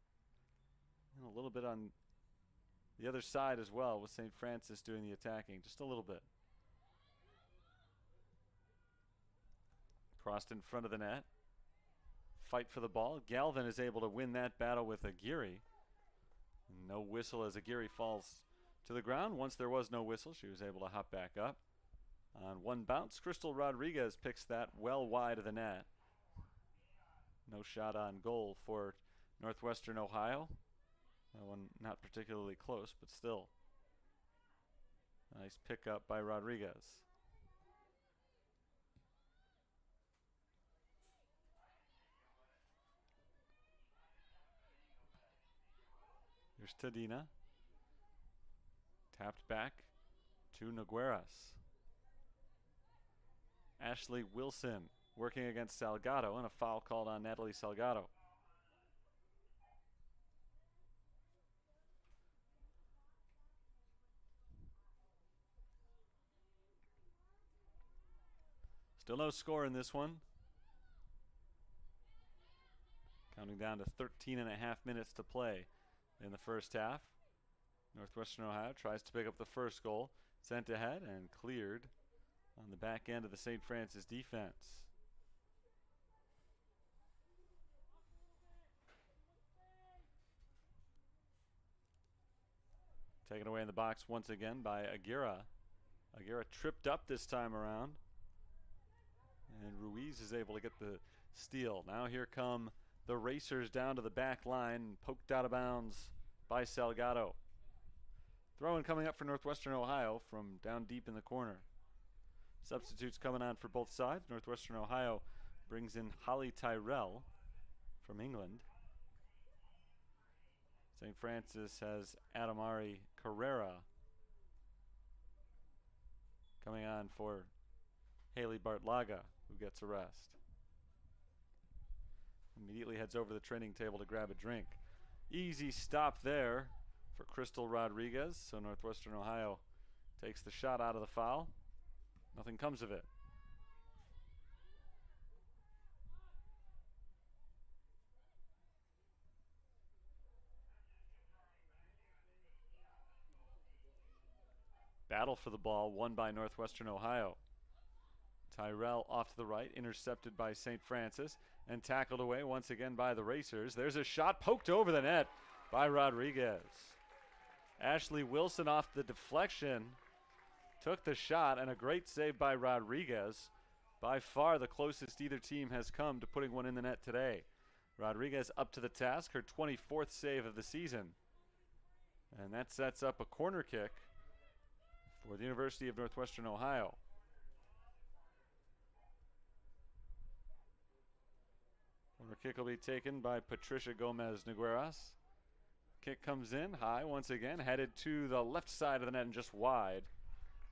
And a little bit on the other side as well, with St. Francis doing the attacking, just a little bit. Crossed in front of the net. Fight for the ball. Galvin is able to win that battle with Aguirre. No whistle as Aguirre falls to the ground. Once there was no whistle, she was able to hop back up. On one bounce, Crystal Rodriguez picks that well wide of the net. No shot on goal for Northwestern Ohio. That one not particularly close, but still. Nice pickup by Rodriguez. Here's Tadina. Tapped back to Nogueras. Ashley Wilson working against Salgado, and a foul called on Natalie Salgado. Still no score in this one. Counting down to 13 and a half minutes to play in the first half. Northwestern Ohio tries to pick up the first goal. Sent ahead and cleared on the back end of the St. Francis defense. Taken away in the box once again by Aguirre. Aguirre tripped up this time around. And Ruiz is able to get the steal. Now here come the Racers down to the back line, poked out of bounds by Salgado. Throw-in coming up for Northwestern Ohio from down deep in the corner. Substitutes coming on for both sides. Northwestern Ohio brings in Holly Tyrell from England. St. Francis has Adamari Carrera coming on for Haley Bartlaga, who gets a rest. Immediately heads over the training table to grab a drink. Easy stop there for Crystal Rodriguez. So Northwestern Ohio takes the shot out of the foul. Nothing comes of it. Battle for the ball won by Northwestern Ohio. Tyrell off to the right, intercepted by St. Francis, and tackled away once again by the Racers. There's a shot poked over the net by Rodriguez. Ashley Wilson off the deflection took the shot, and a great save by Rodriguez. By far the closest either team has come to putting one in the net today. Rodriguez up to the task, her 24th save of the season. And that sets up a corner kick for the University of Northwestern Ohio. Corner kick will be taken by Patricia Gomez Nogueras. Kick comes in high once again, headed to the left side of the net and just wide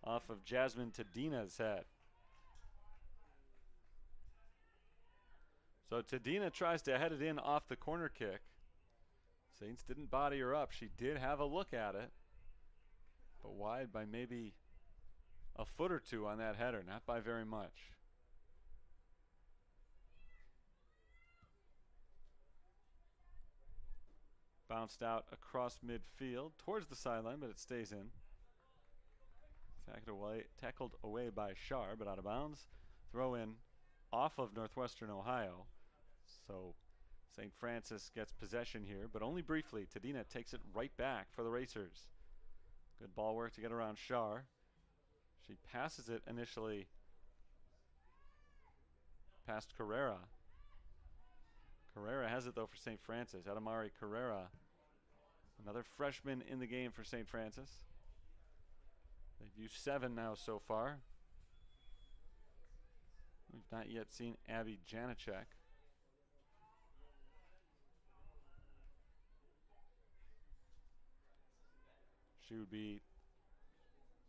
off of Jasmine Tadina's head. So Tadina tries to head it in off the corner kick. Saints didn't body her up. She did have a look at it, but wide by maybe a foot or two on that header, not by very much. Bounced out across midfield towards the sideline, but it stays in. Tackled away by Shar, but out of bounds. Throw in off of Northwestern Ohio. So St. Francis gets possession here, but only briefly. Tadina takes it right back for the Racers. Good ball work to get around Shar. She passes it initially past Carrera. Carrera has it though for St. Francis. Adamari Carrera, another freshman in the game for St. Francis. They've used 7 now so far. We've not yet seen Abby Janacek. She would be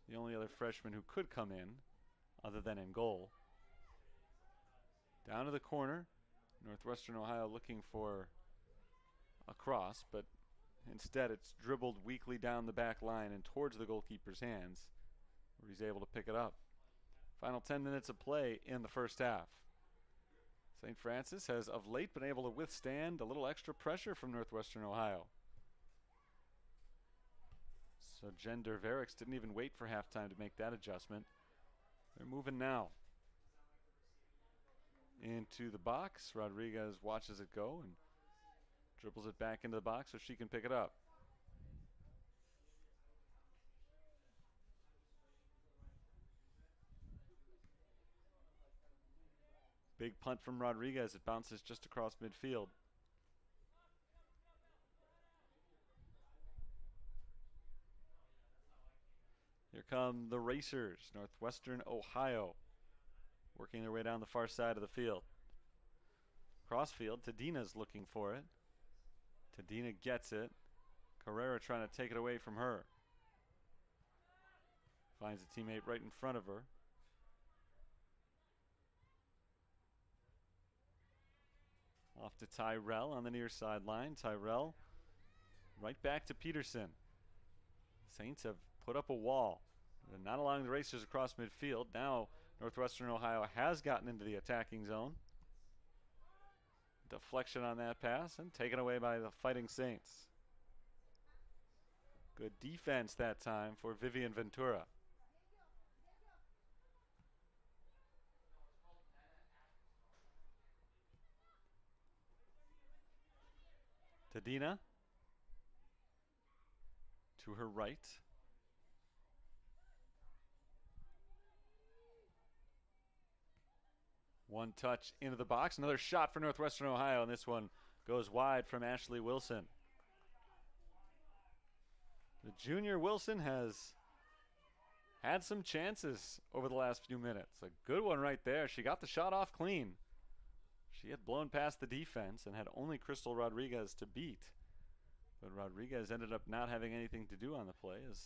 the only other freshman who could come in other than in goal. Down to the corner. Northwestern Ohio looking for a cross, but instead it's dribbled weakly down the back line and towards the goalkeeper's hands, where he's able to pick it up. Final 10 minutes of play in the first half. St. Francis has of late been able to withstand a little extra pressure from Northwestern Ohio. So Jen Derverix didn't even wait for halftime to make that adjustment. They're moving now. Into the box. Rodriguez watches it go and dribbles it back into the box so she can pick it up. Big punt from Rodriguez. It bounces just across midfield. Here come the Racers, Northwestern Ohio, working their way down the far side of the field. Crossfield, Tadina's looking for it. Tadina gets it. Carrera trying to take it away from her. Finds a teammate right in front of her. Off to Tyrell on the near sideline. Tyrell right back to Peterson. Saints have put up a wall. They're not allowing the Racers across midfield. Now Northwestern Ohio has gotten into the attacking zone. Deflection on that pass and taken away by the Fighting Saints. Good defense that time for Vivian Ventura. Tadina to her right. One touch into the box. Another shot for Northwestern Ohio, and this one goes wide from Ashley Wilson. The junior Wilson has had some chances over the last few minutes. A good one right there. She got the shot off clean. She had blown past the defense and had only Crystal Rodriguez to beat. But Rodriguez ended up not having anything to do on the play as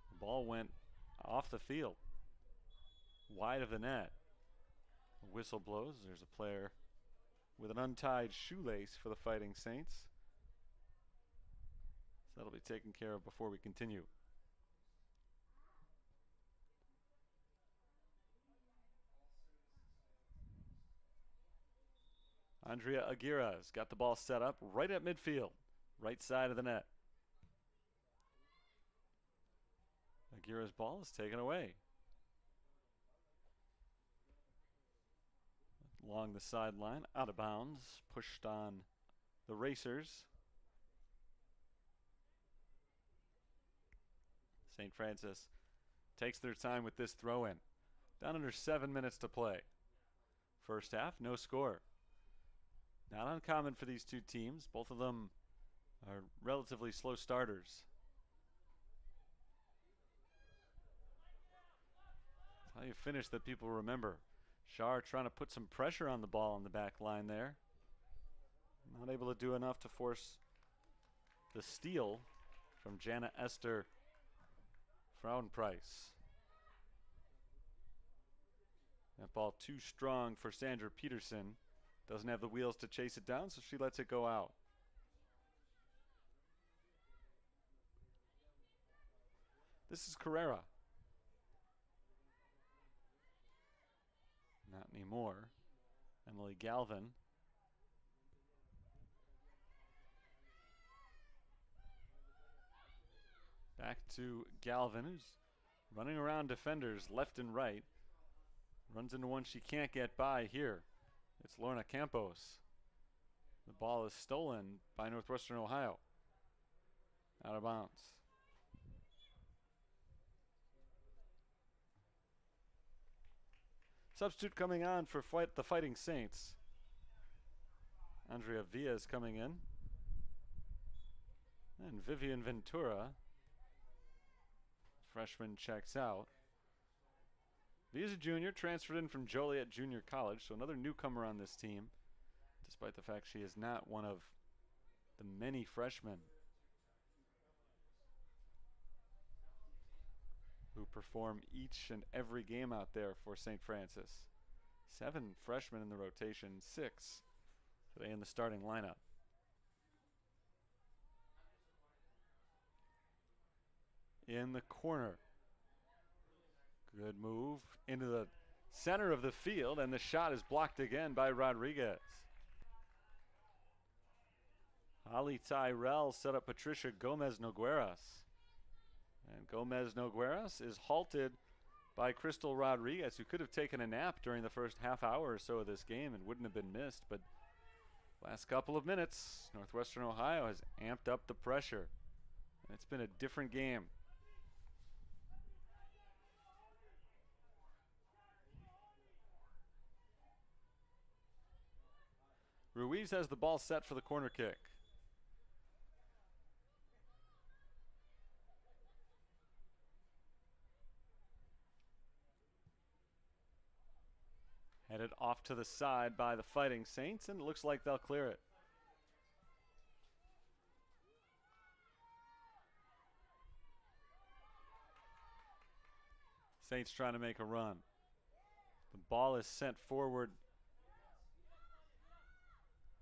the ball went off the field, wide of the net. A whistle blows. There's a player with an untied shoelace for the Fighting Saints. So that'll be taken care of before we continue. Andrea Aguirre's got the ball set up right at midfield, right side of the net. Aguirre's ball is taken away. Along the sideline, out of bounds, pushed on the Racers. St. Francis takes their time with this throw-in. Down under 7 minutes to play. First half, no score. Not uncommon for these two teams. Both of them are relatively slow starters. That's how you finish that people remember. Shar trying to put some pressure on the ball on the back line there. Not able to do enough to force the steal from Jana Esther Frauenpreis. That ball too strong for Sandra Peterson. Doesn't have the wheels to chase it down, so she lets it go out. This is Carrera. Not anymore. Emily Galvin. Back to Galvin, who's running around defenders left and right. Runs into one she can't get by here. It's Lorna Campos. The ball is stolen by Northwestern Ohio. Out of bounds. Substitute coming on for the Fighting Saints. Andrea Villa is coming in. And Vivian Ventura, freshman, checks out. Villa's a junior, transferred in from Joliet Junior College, so another newcomer on this team, despite the fact she is not one of the many freshmen who perform each and every game out there for St. Francis. 7 freshmen in the rotation, 6 today in the starting lineup. In the corner. Good move into the center of the field, and the shot is blocked again by Rodriguez. Ali Tyrell set up Patricia Gomez Nogueras. And Gomez Nogueras is halted by Crystal Rodriguez, who could have taken a nap during the first half hour or so of this game and wouldn't have been missed. But last couple of minutes, Northwestern Ohio has amped up the pressure. And it's been a different game. Ruiz has the ball set for the corner kick. Headed off to the side by the Fighting Saints, and it looks like they'll clear it. Saints trying to make a run. The ball is sent forward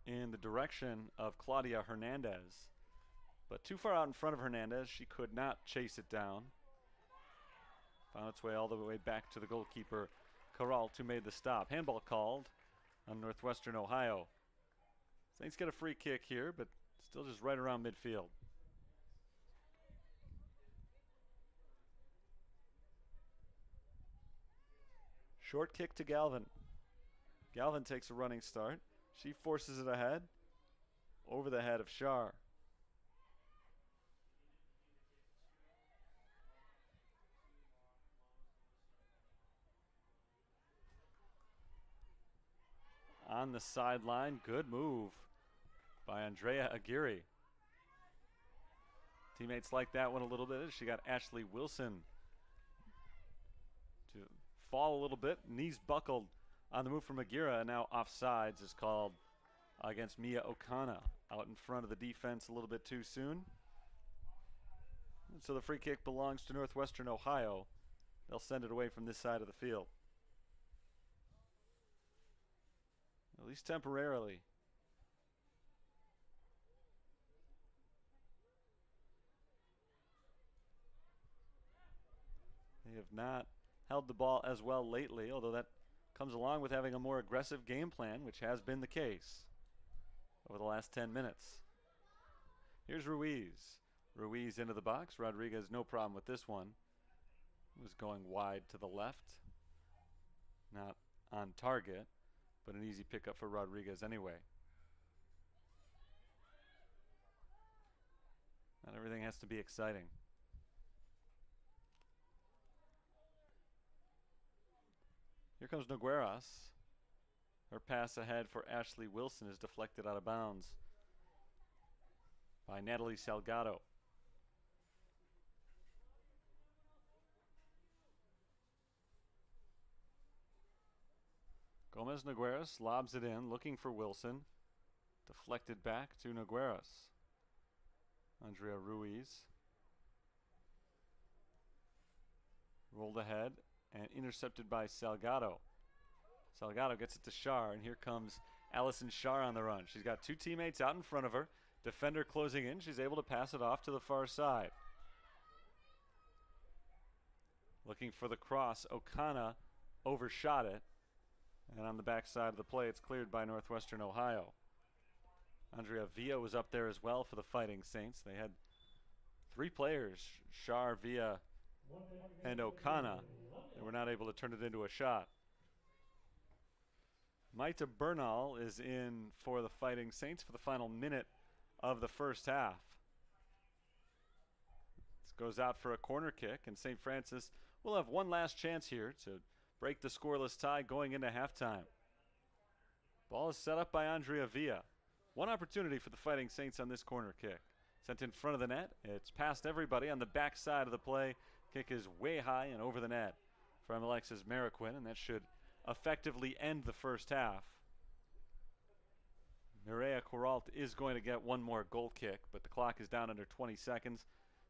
in the direction of Claudia Hernandez, but too far out in front of Hernandez. She could not chase it down. Found its way all the way back to the goalkeeper, Caralt, who made the stop. Handball called on Northwestern Ohio. Saints get a free kick here, but still just right around midfield. Short kick to Galvin. Galvin takes a running start. She forces it ahead, over the head of Shar. On the sideline, good move by Andrea Aguirre. Teammates like that one a little bit. She got Ashley Wilson to fall a little bit. Knees buckled on the move from Aguirre, and now offsides is called against Mia Okana. Out in front of the defense a little bit too soon. And so the free kick belongs to Northwestern Ohio. They'll send it away from this side of the field. At least temporarily. They have not held the ball as well lately, although that comes along with having a more aggressive game plan, which has been the case over the last 10 minutes. Here's Ruiz. Ruiz into the box. Rodriguez, no problem with this one. Was going wide to the left. Not on target, but an easy pickup for Rodriguez anyway. Not everything has to be exciting. Here comes Nogueras. Her pass ahead for Ashley Wilson is deflected out of bounds by Natalie Salgado. Gomez Nogueras lobs it in, looking for Wilson. Deflected back to Nogueras. Andrea Ruiz. Rolled ahead and intercepted by Salgado. Salgado gets it to Shar, and here comes Allison Shar on the run. She's got two teammates out in front of her. Defender closing in. She's able to pass it off to the far side. Looking for the cross. Okana overshot it. And on the backside of the play, it's cleared by Northwestern Ohio. Andrea Villa was up there as well for the Fighting Saints. They had three players, Shar, Villa, and Okana. They were not able to turn it into a shot. Maita Bernal is in for the Fighting Saints for the final minute of the first half. This goes out for a corner kick, and St. Francis will have one last chance here to break the scoreless tie going into halftime. Ball is set up by Andrea Villa. One opportunity for the Fighting Saints on this corner kick. Sent in front of the net. It's past everybody on the back side of the play. Kick is way high and over the net from Alexis Mariquin, and that should effectively end the first half. Mireya Coralt is going to get one more goal kick, but the clock is down under 20 seconds.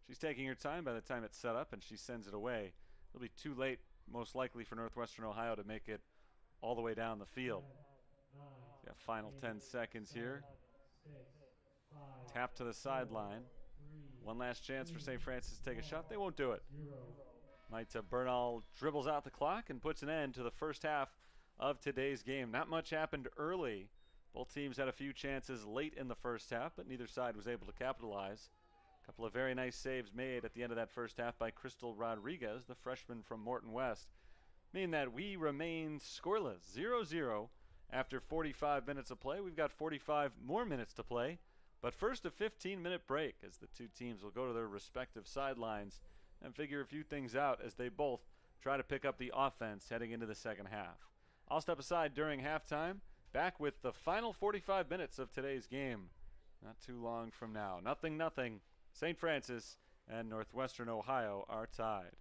She's taking her time by the time it's set up, and she sends it away. It'll be too late, most likely, for Northwestern Ohio to make it all the way down the field. Got final 10 seconds here. Tap to the sideline. One last chance for St. Francis to take a shot. They won't do it. Maita Bernal dribbles out the clock and puts an end to the first half of today's game. Not much happened early, Both teams had a few chances late in the first half, but neither side was able to capitalize. A couple of very nice saves made at the end of that first half by Crystal Rodriguez, the freshman from Morton West, meaning that we remain scoreless, 0-0 after 45 minutes of play. We've got 45 more minutes to play, but first a 15-minute break as the two teams will go to their respective sidelines and figure a few things out as they both try to pick up the offense heading into the second half. I'll step aside during halftime, back with the final 45 minutes of today's game. Not too long from now. 0-0. St. Francis and Northwestern Ohio are tied.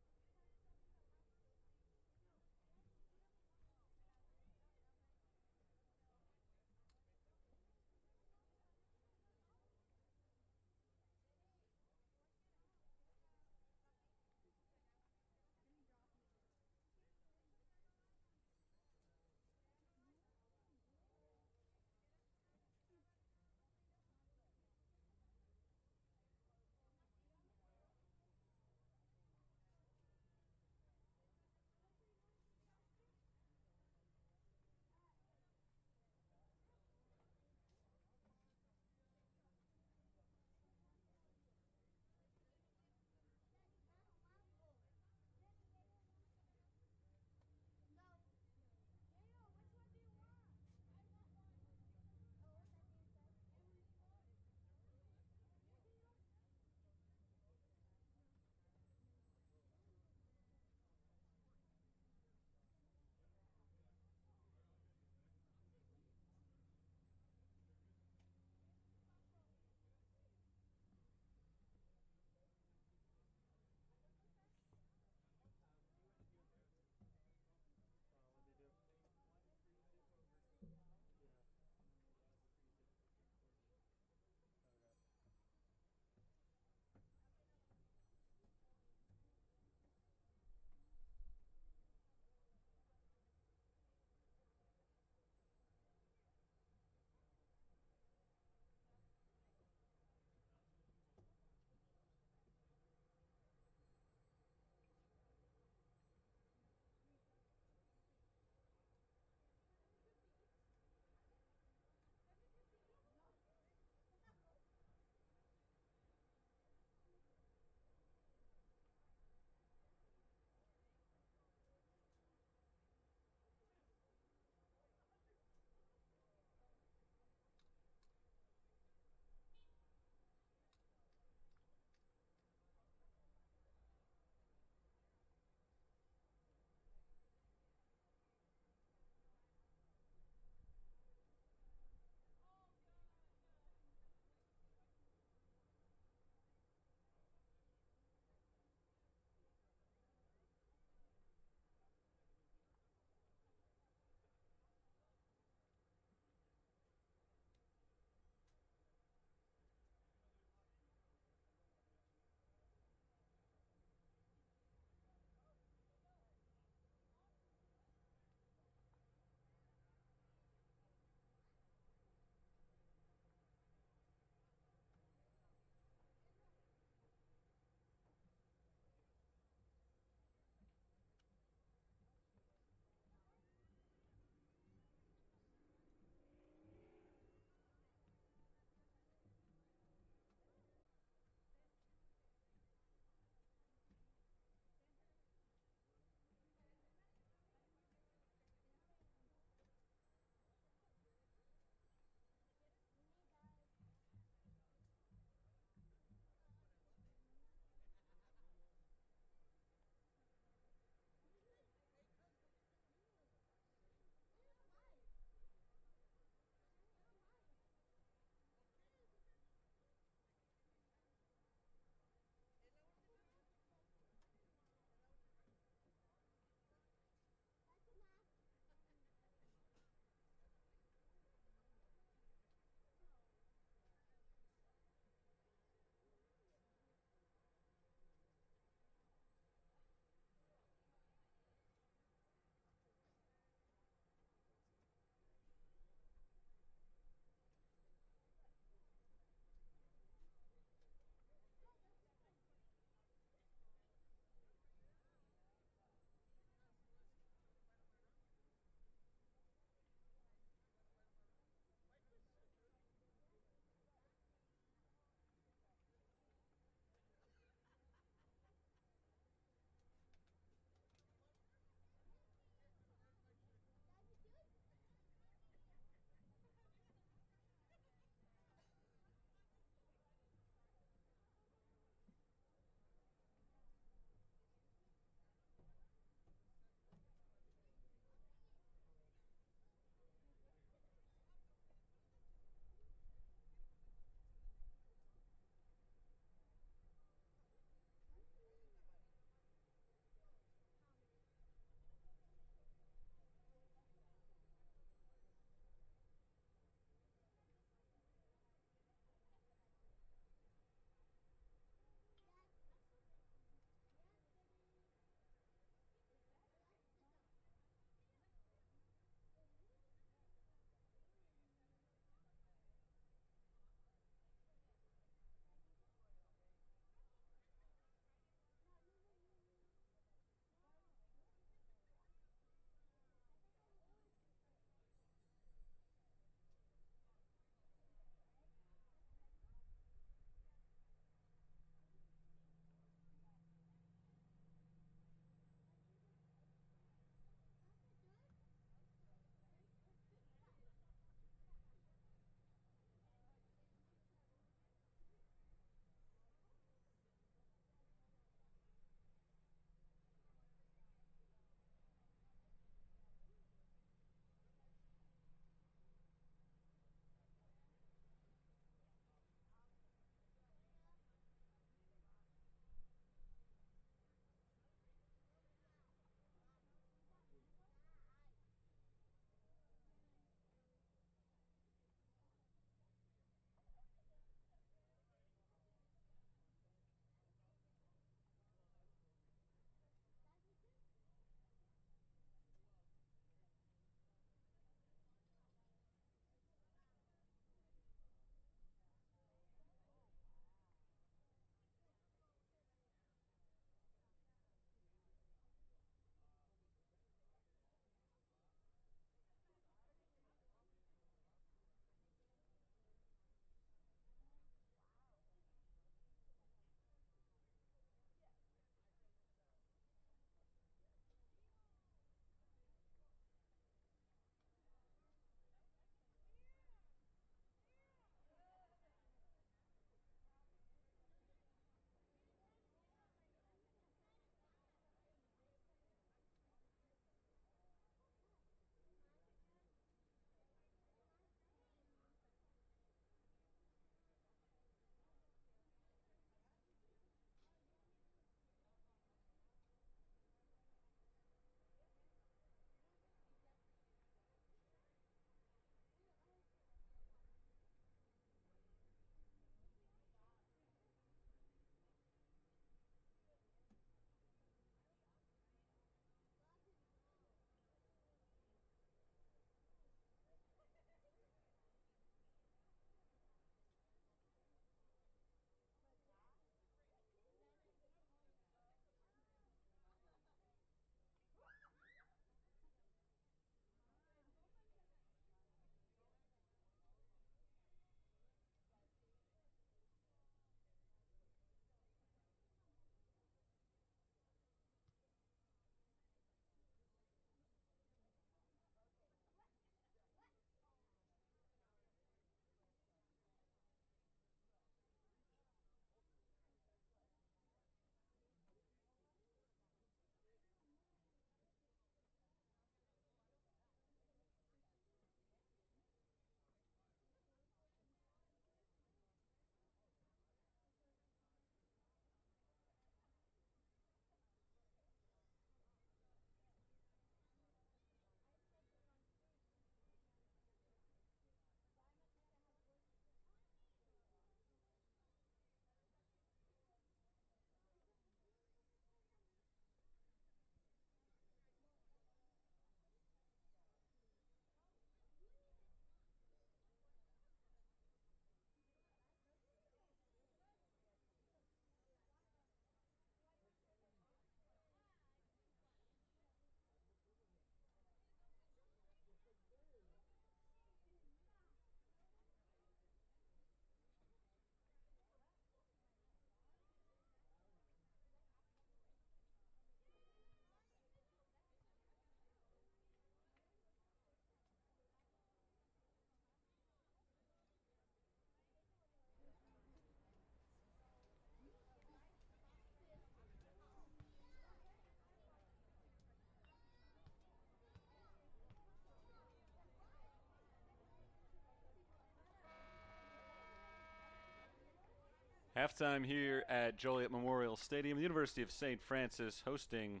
Halftime here at Joliet Memorial Stadium. The University of St. Francis hosting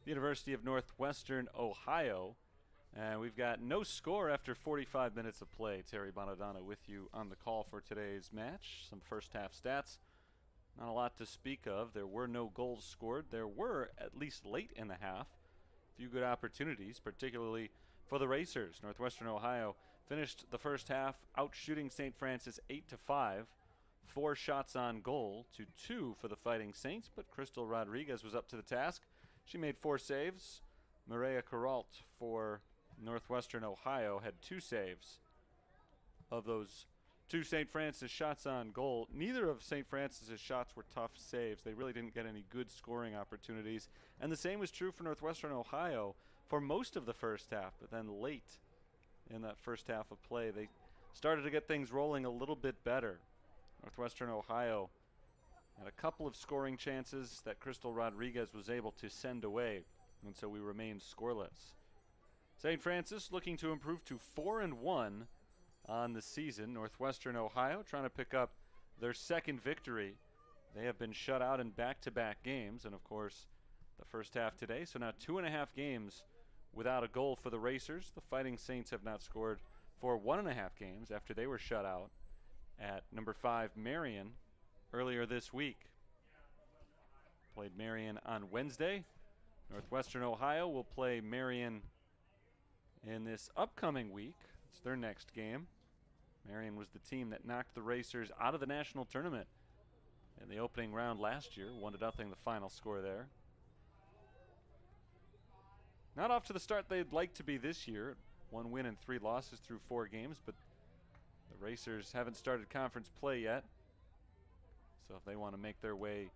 the University of Northwestern, Ohio. And we've got no score after 45 minutes of play. Terry Bonadonna with you on the call for today's match. Some first half stats. Not a lot to speak of. There were no goals scored. There were, at least late in the half, a few good opportunities, particularly for the Racers. Northwestern Ohio finished the first half out shooting St. Francis 8-5. 4 shots on goal to 2 for the Fighting Saints, but Crystal Rodriguez was up to the task. She made 4 saves. Maria Carrault for Northwestern Ohio had 2 saves. Of those 2 St. Francis shots on goal, neither of St. Francis's shots were tough saves. They really didn't get any good scoring opportunities. And the same was true for Northwestern Ohio for most of the first half, but then late in that first half of play, they started to get things rolling a little bit better. Northwestern Ohio had a couple of scoring chances that Crystal Rodriguez was able to send away, and so we remained scoreless. St. Francis looking to improve to 4-1 on the season. Northwestern Ohio trying to pick up their second victory. They have been shut out in back-to-back games, and of course the first half today, so now 2.5 games without a goal for the Racers. The Fighting Saints have not scored for 1.5 games after they were shut out at number 5 Marion earlier this week. Played Marion on Wednesday. Northwestern Ohio will play Marion in this upcoming week. It's their next game. Marion was the team that knocked the Racers out of the national tournament in the opening round last year. 1-0 the final score there. Not off to the start they'd like to be this year. 1 win and 3 losses through 4 games, but the Racers haven't started conference play yet. So if they want to make their way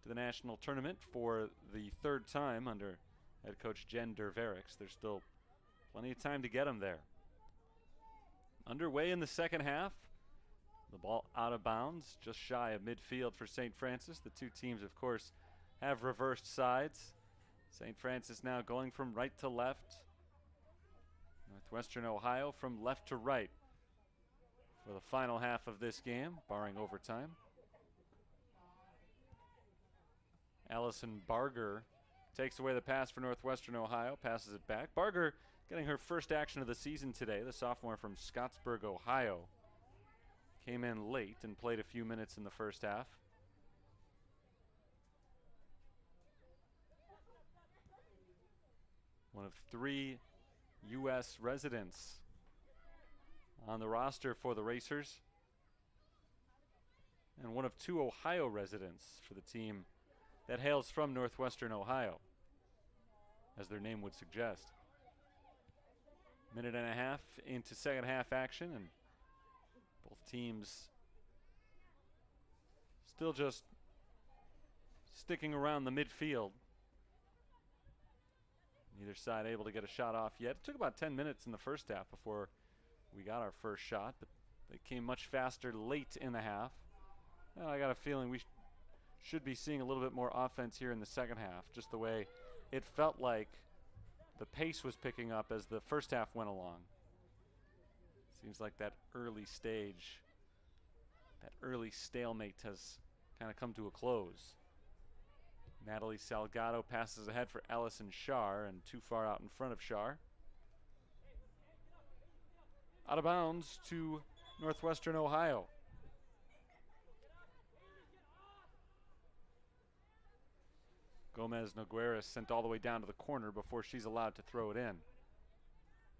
to the national tournament for the 3rd time under head coach Jen Derverix, there's still plenty of time to get them there. Underway in the second half. The ball out of bounds, just shy of midfield for St. Francis. The two teams, of course, have reversed sides. St. Francis now going from right to left. Northwestern Ohio from left to right for the final half of this game, barring overtime. Allison Barger takes away the pass for Northwestern Ohio, passes it back. Barger getting her first action of the season today. The sophomore from Scottsburg, Ohio, came in late and played a few minutes in the first half. One of 3 U.S. residents on the roster for the Racers, and one of 2 Ohio residents for the team that hails from Northwestern Ohio, as their name would suggest. Minute and a half into second half action, and both teams still just sticking around the midfield. Neither side able to get a shot off yet. It took about 10 minutes in the first half before we got our first shot, but they came much faster late in the half. And I got a feeling we should be seeing a little bit more offense here in the second half, just the way it felt like the pace was picking up as the first half went along. Seems like that early stage, that early stalemate has kind of come to a close. Natalie Salgado passes ahead for Allison Shar, and too far out in front of Shar. Out of bounds to Northwestern Ohio. Gomez Nogueras sent all the way down to the corner before she's allowed to throw it in.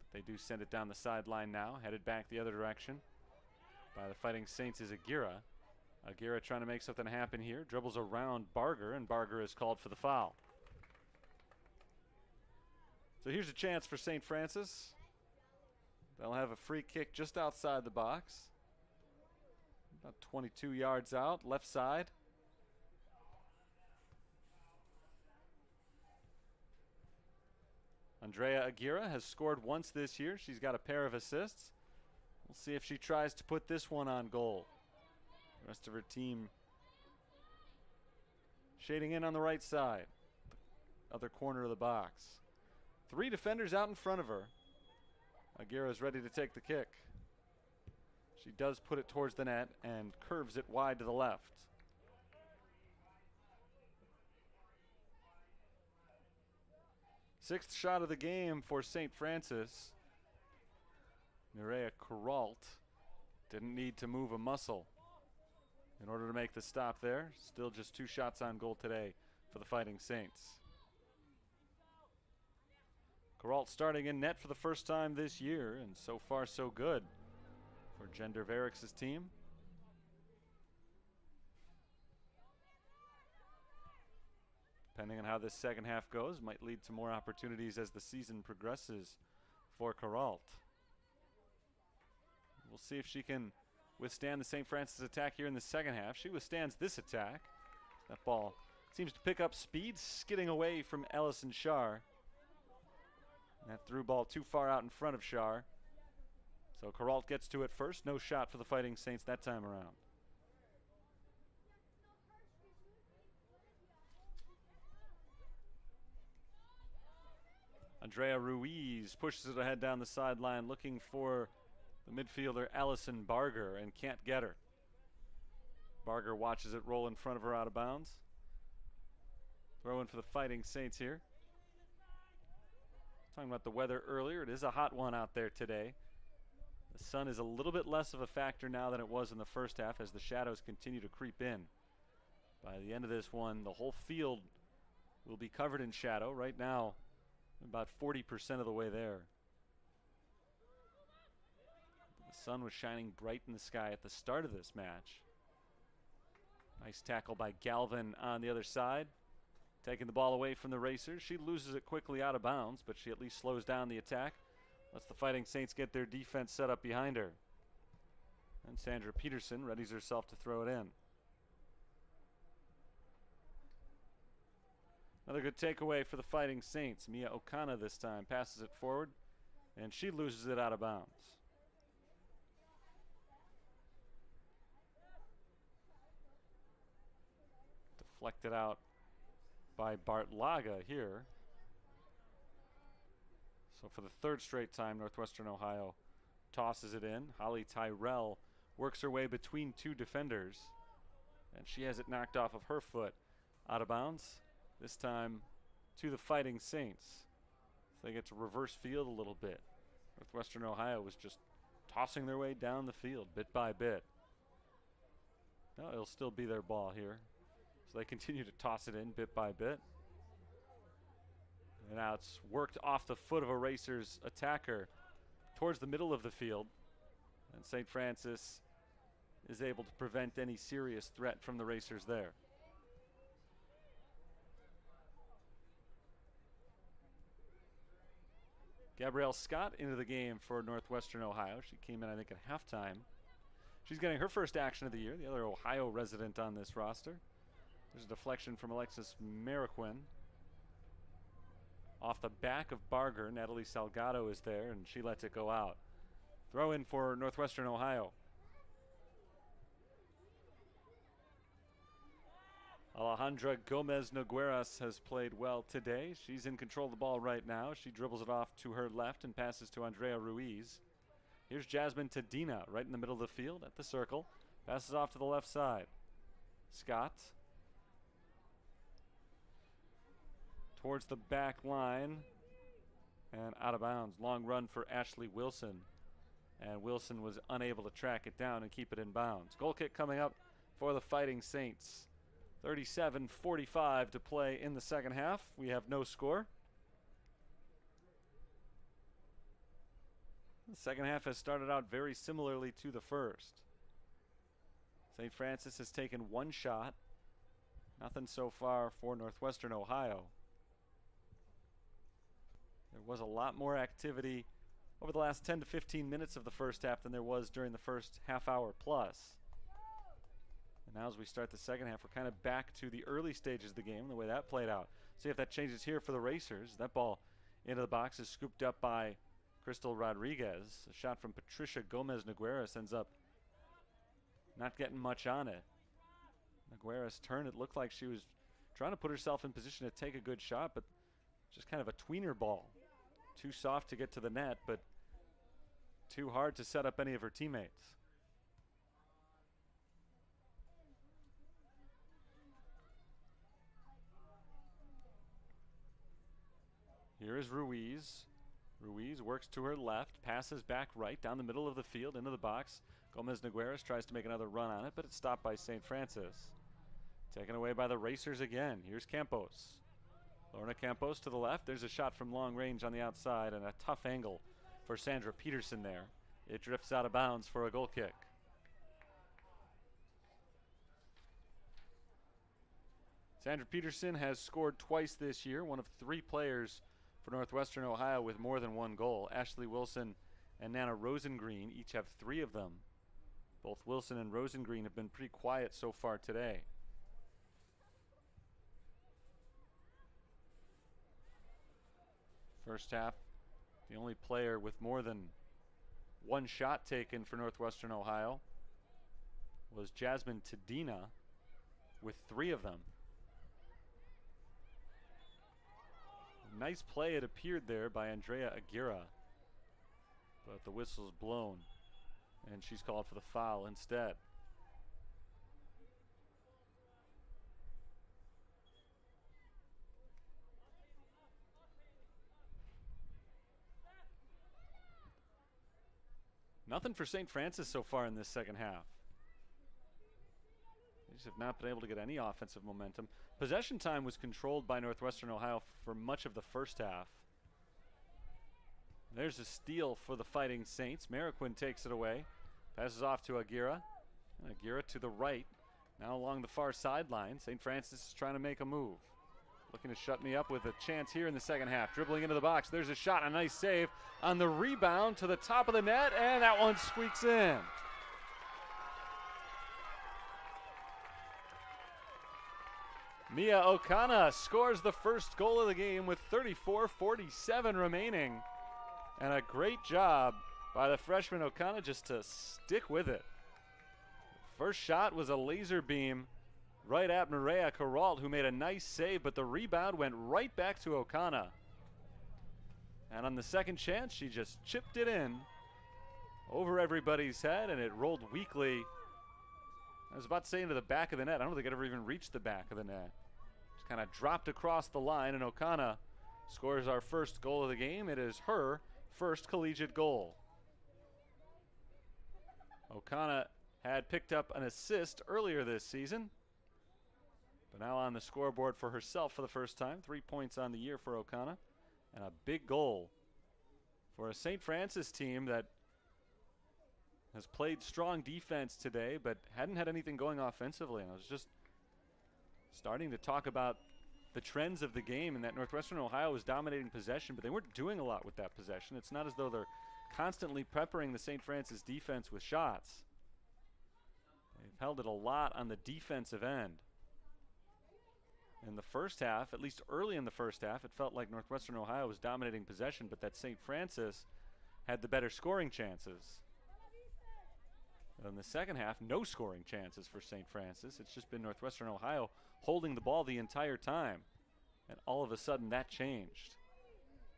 But they do send it down the sideline now, headed back the other direction by the Fighting Saints is Aguirre. Aguirre trying to make something happen here. Dribbles around Barger, and Barger is called for the foul. So here's a chance for St. Francis. They'll have a free kick just outside the box. About 22 yards out, left side. Andrea Aguirre has scored once this year. She's got a pair of assists. We'll see if she tries to put this one on goal. The rest of her team shading in on the right side, the other corner of the box. 3 defenders out in front of her. Aguirre is ready to take the kick. She does put it towards the net and curves it wide to the left. Sixth shot of the game for St. Francis. Mireya Kuralt didn't need to move a muscle in order to make the stop there. Still just 2 shots on goal today for the Fighting Saints. Kuralt starting in net for the first time this year, and so far so good for Gender Verix's team. Depending on how this second half goes, might lead to more opportunities as the season progresses for Kuralt. We'll see if she can withstand the St. Francis attack here in the second half. She withstands this attack. That ball seems to pick up speed, skidding away from Ellison Shar. That through ball too far out in front of Shar. So Kuralt gets to it first. No shot for the Fighting Saints that time around. Andrea Ruiz pushes it ahead down the sideline, looking for the midfielder Allison Barger, and can't get her. Barger watches it roll in front of her out of bounds. Throw in for the Fighting Saints here. Talking about the weather earlier, it is a hot one out there today. The sun is a little bit less of a factor now than it was in the first half as the shadows continue to creep in. By the end of this one, the whole field will be covered in shadow. Right now, about 40% of the way there. The sun was shining bright in the sky at the start of this match. Nice tackle by Galvin on the other side. Taking the ball away from the Racers. She loses it quickly out of bounds, but she at least slows down the attack. Lets the Fighting Saints get their defense set up behind her. And Sandra Peterson readies herself to throw it in. Another good takeaway for the Fighting Saints. Mia Okana this time passes it forward, and she loses it out of bounds. Deflected out by Bartlaga here. So for the third straight time, Northwestern Ohio tosses it in. Holly Tyrell works her way between 2 defenders, and she has it knocked off of her foot out of bounds. This time to the Fighting Saints. So they get to reverse field a little bit. Northwestern Ohio was just tossing their way down the field bit by bit. No, it'll still be their ball here. So they continue to toss it in bit by bit. And now it's worked off the foot of a Racers attacker towards the middle of the field. And St. Francis is able to prevent any serious threat from the Racers there. Gabrielle Scott into the game for Northwestern Ohio. She came in, I think, at halftime. She's getting her first action of the year, the other Ohio resident on this roster. There's a deflection from Alexis Mariquin. Off the back of Barger, Natalie Salgado is there, and she lets it go out. Throw in for Northwestern Ohio. Alejandra Gomez Nogueras has played well today. She's in control of the ball right now. She dribbles it off to her left and passes to Andrea Ruiz. Here's Jasmine Tadina right in the middle of the field at the circle. Passes off to the left side. Scott towards the back line and out of bounds. Long run for Ashley Wilson, and Wilson was unable to track it down and keep it in bounds. Goal kick coming up for the Fighting Saints. 37:45 to play in the second half. We have no score. The second half has started out very similarly to the first. St. Francis has taken 1 shot. Nothing so far for Northwestern Ohio. There was a lot more activity over the last 10 to 15 minutes of the first half than there was during the first half hour plus. And now as we start the second half, we're kind of back to the early stages of the game, the way that played out. See if that changes here for the Racers. That ball into the box is scooped up by Crystal Rodriguez. A shot from Patricia Gomez Nogueras ends up not getting much on it. Nogueras' turn, it looked like she was trying to put herself in position to take a good shot, but just kind of a tweener ball. Too soft to get to the net, but too hard to set up any of her teammates. Here is Ruiz. Ruiz works to her left, passes back right, down the middle of the field, into the box. Gomez Nogueras tries to make another run on it, but it's stopped by St. Francis. Taken away by the Racers again. Here's Campos. Lorna Campos to the left. There's a shot from long range on the outside and a tough angle for Sandra Peterson there. It drifts out of bounds for a goal kick. Sandra Peterson has scored twice this year, one of 3 players for Northwestern Ohio with more than 1 goal. Ashley Wilson and Nana Rosengreen each have 3 of them. Both Wilson and Rosengreen have been pretty quiet so far today. First half, the only player with more than 1 shot taken for Northwestern Ohio was Jasmine Tadina with 3 of them. Nice play, it appeared there, by Andrea Aguirre, but the whistle's blown and she's called for the foul instead. Nothing for St. Francis so far in this second half. They just have not been able to get any offensive momentum. Possession time was controlled by Northwestern Ohio for much of the first half. There's a steal for the Fighting Saints. Mariquin takes it away. Passes off to Aguirre. And Aguirre to the right. Now along the far sideline. St. Francis is trying to make a move. Looking to shut me up with a chance here in the second half. Dribbling into the box. There's a shot. A nice save on the rebound to the top of the net. And that one squeaks in. Mia Okana scores the first goal of the game with 34:47 remaining. And a great job by the freshman Okana just to stick with it. First shot was a laser beam right at Maria Caralt, who made a nice save, but the rebound went right back to Okana. And on the second chance, she just chipped it in over everybody's head, and it rolled weakly. I was about to say into the back of the net. I don't think it ever even reached the back of the net. Just kind of dropped across the line, and Okana scores our first goal of the game. It is her first collegiate goal. Okana had picked up an assist earlier this season, but now on the scoreboard for herself for the first time. 3 points on the year for Okana, and a big goal for a St. Francis team that has played strong defense today, but hadn't had anything going offensively. And I was just starting to talk about the trends of the game and that Northwestern Ohio was dominating possession, but they weren't doing a lot with that possession. It's not as though they're constantly peppering the St. Francis defense with shots. They've held it a lot on the defensive end. In the first half, at least early in the first half, it felt like Northwestern Ohio was dominating possession, but that St. Francis had the better scoring chances. In the second half, no scoring chances for St. Francis. It's just been Northwestern Ohio holding the ball the entire time. And all of a sudden that changed.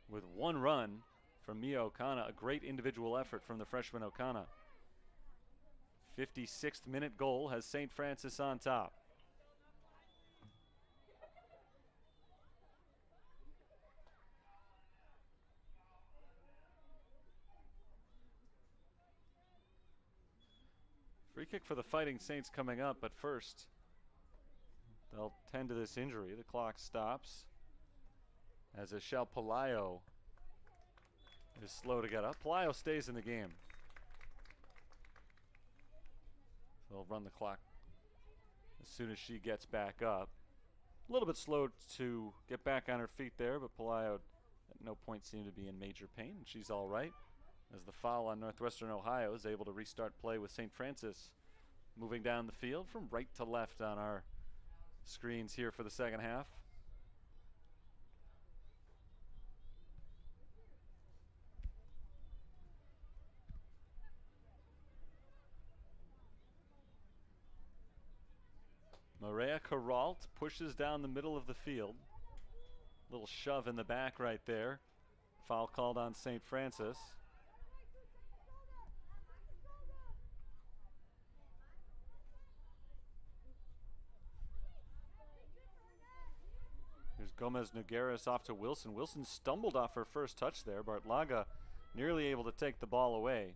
With 1 run from Mia Okana, a great individual effort from the freshman Okana. 56th minute goal has St. Francis on top. Free kick for the Fighting Saints coming up, but first they'll tend to this injury. The clock stops as Michelle Pelayo is slow to get up. Pelayo stays in the game. They'll run the clock as soon as she gets back up. A little bit slow to get back on her feet there, but Pelayo at no point seemed to be in major pain, and she's all right, as the foul on Northwestern Ohio is able to restart play with St. Francis moving down the field from right to left on our screens here for the second half. Maria Caralt pushes down the middle of the field. Little shove in the back right there. Foul called on St. Francis. There's Gomez Nogueras off to Wilson. Wilson stumbled off her first touch there. Bartlaga nearly able to take the ball away,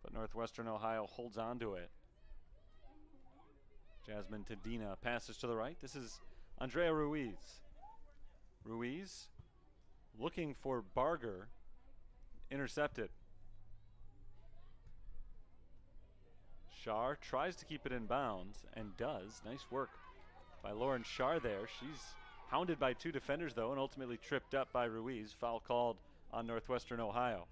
but Northwestern Ohio holds on to it. Jasmine Tadina passes to the right. This is Andrea Ruiz. Ruiz looking for Barger. Intercepted. Shar tries to keep it in bounds and does. Nice work by Lauren Shar there. She's hounded by two defenders though and ultimately tripped up by Ruiz. Foul called on Northwestern Ohio.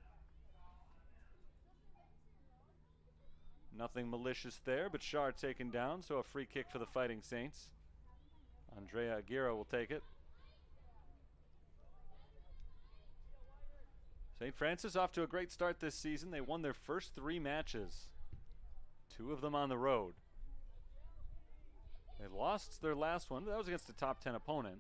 Nothing malicious there, but Shar taken down, so a free kick for the Fighting Saints. Andrea Aguirre will take it. St. Francis off to a great start this season. They won their first 3 matches, 2 of them on the road. They lost their last one, but that was against a top 10 opponent.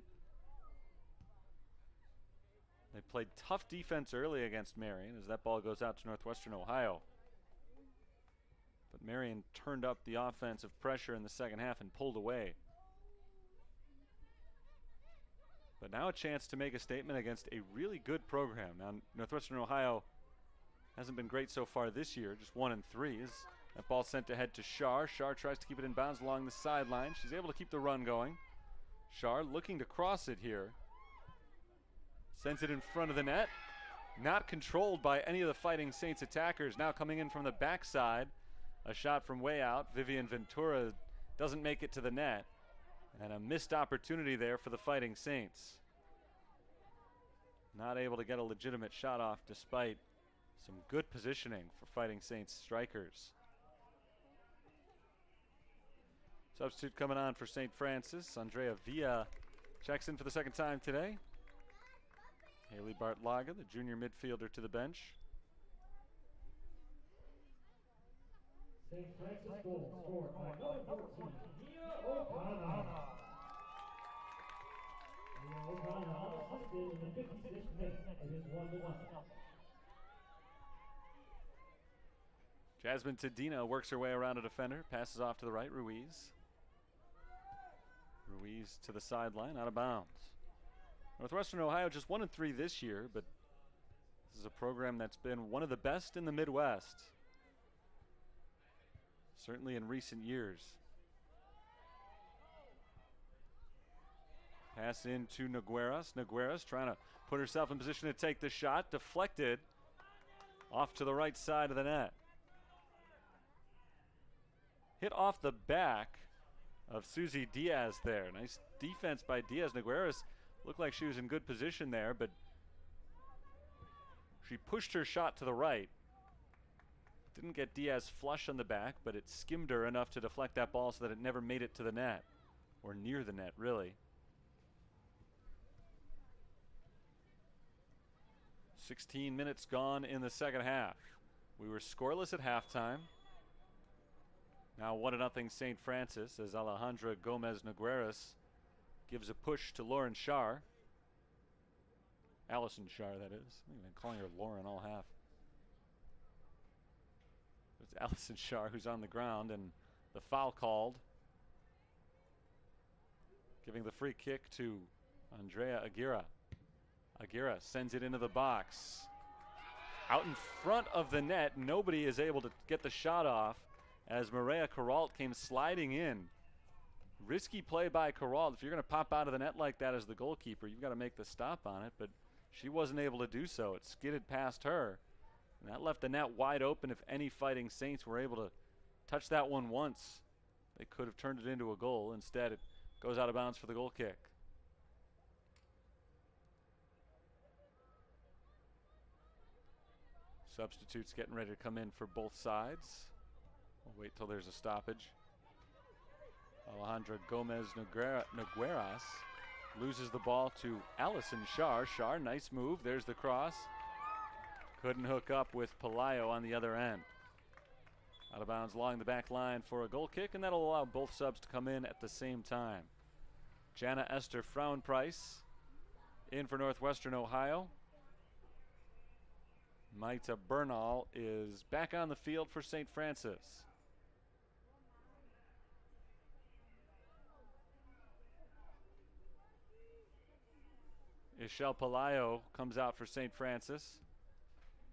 They played tough defense early against Marion as that ball goes out to Northwestern Ohio. But Marion turned up the offensive pressure in the second half and pulled away. But now a chance to make a statement against a really good program. Now Northwestern Ohio hasn't been great so far this year, just 1-3. That ball sent ahead to Shar. Shar tries to keep it in bounds along the sideline. She's able to keep the run going. Shar looking to cross it here. Sends it in front of the net. Not controlled by any of the Fighting Saints attackers. Now coming in from the backside. A shot from way out. Vivian Ventura doesn't make it to the net. And a missed opportunity there for the Fighting Saints. Not able to get a legitimate shot off despite some good positioning for Fighting Saints strikers. Substitute coming on for St. Francis. Andrea Villa checks in for the second time today. Haley Bartlaga, the junior midfielder, to the bench. St. Francis goal scored by number 14, Nia O'Connor. Nia O'Connor assisted in the 56th minute. It is 1-0. Jasmine Tadina works her way around a defender, passes off to the right, Ruiz. Ruiz to the sideline, out of bounds. Northwestern Ohio just 1-3 this year, but this is a program that's been one of the best in the Midwest. Certainly in recent years. Pass into Nogueras. Nogueras trying to put herself in position to take the shot. Deflected off to the right side of the net. Hit off the back of Susie Diaz there. Nice defense by Diaz. Nogueras looked like she was in good position there, but she pushed her shot to the right. Didn't get Diaz flush on the back, but it skimmed her enough to deflect that ball so that it never made it to the net, or near the net, really. 16 minutes gone in the second half. We were scoreless at halftime. Now 1-0 St. Francis as Alejandra Gomez Nogueras gives a push to Lauren Shar. Allison Shar, that is. I've been calling her Lauren all half. It's Allison Shar who's on the ground, and the foul called. Giving the free kick to Andrea Aguirre. Aguirre sends it into the box. Out in front of the net, nobody is able to get the shot off as Maria Caralt came sliding in. Risky play by Caralt. If you're going to pop out of the net like that as the goalkeeper, you've got to make the stop on it, but she wasn't able to do so. It skidded past her, and that left the net wide open. If any Fighting Saints were able to touch that one once, they could have turned it into a goal. Instead, it goes out of bounds for the goal kick. Substitutes getting ready to come in for both sides. We'll wait till there's a stoppage. Alejandra Gomez Nogueras loses the ball to Allison Shar. Shar, nice move. There's the cross. Couldn't hook up with Pelayo on the other end. Out of bounds along the back line for a goal kick, and that'll allow both subs to come in at the same time. Jana Esther Frauenprice in for Northwestern Ohio. Maita Bernal is back on the field for St. Francis. Michelle Palayo comes out for St. Francis.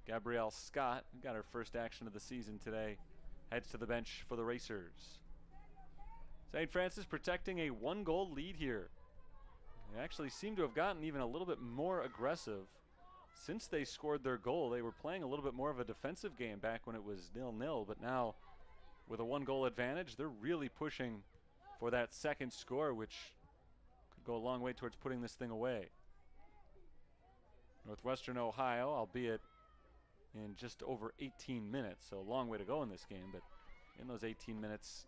Gabrielle Scott, who got her first action of the season today, heads to the bench for the Racers. St. Francis protecting a 1-goal lead here. They actually seem to have gotten even a little bit more aggressive since they scored their goal. They were playing a little bit more of a defensive game back when it was 0-0, but now with a 1-goal advantage, they're really pushing for that second score, which could go a long way towards putting this thing away. Northwestern Ohio, albeit in just over 18 minutes, so a long way to go in this game, but in those 18 minutes,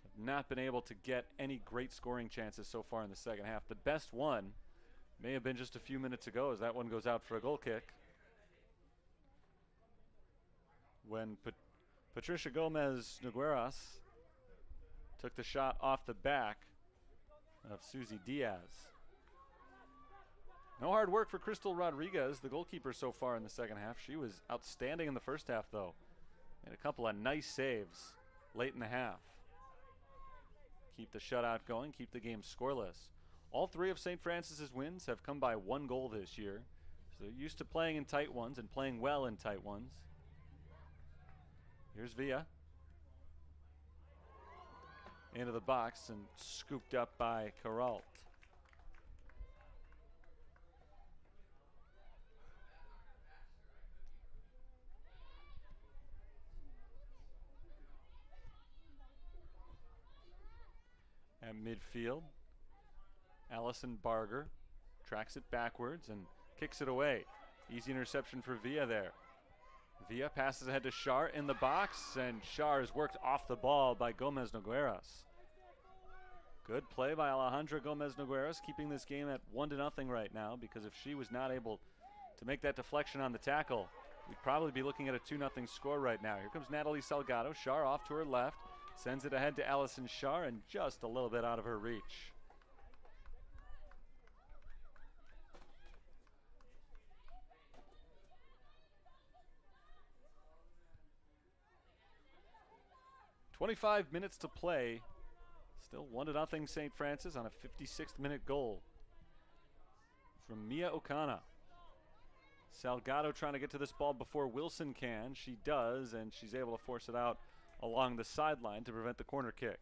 have not been able to get any great scoring chances so far in the second half. The best one may have been just a few minutes ago, as that one goes out for a goal kick. When Patricia Gomez Nogueras took the shot off the back of Susie Diaz. No hard work for Crystal Rodriguez, the goalkeeper so far in the second half. She was outstanding in the first half, though. Made a couple of nice saves late in the half. Keep the shutout going, keep the game scoreless. All three of St. Francis's wins have come by 1 goal this year. So they're used to playing in tight ones and playing well in tight ones. Here's Villa. Into the box and scooped up by Caralt. At midfield, Allison Barger tracks it backwards and kicks it away. Easy interception for Villa there. Villa passes ahead to Shar in the box, and Shar is worked off the ball by Gomez Nogueras. Good play by Alejandra Gomez Nogueras, keeping this game at 1-0 right now, because if she was not able to make that deflection on the tackle, we'd probably be looking at a 2-0 score right now. Here comes Natalie Salgado. Shar off to her left. Sends it ahead to Allison Shar, and just a little bit out of her reach. "25 minutes to play. Still 1-0 St. Francis on a 56th minute goal from Mia Okana. Salgado trying to get to this ball before Wilson can. She does, and she's able to force it out along the sideline to prevent the corner kick.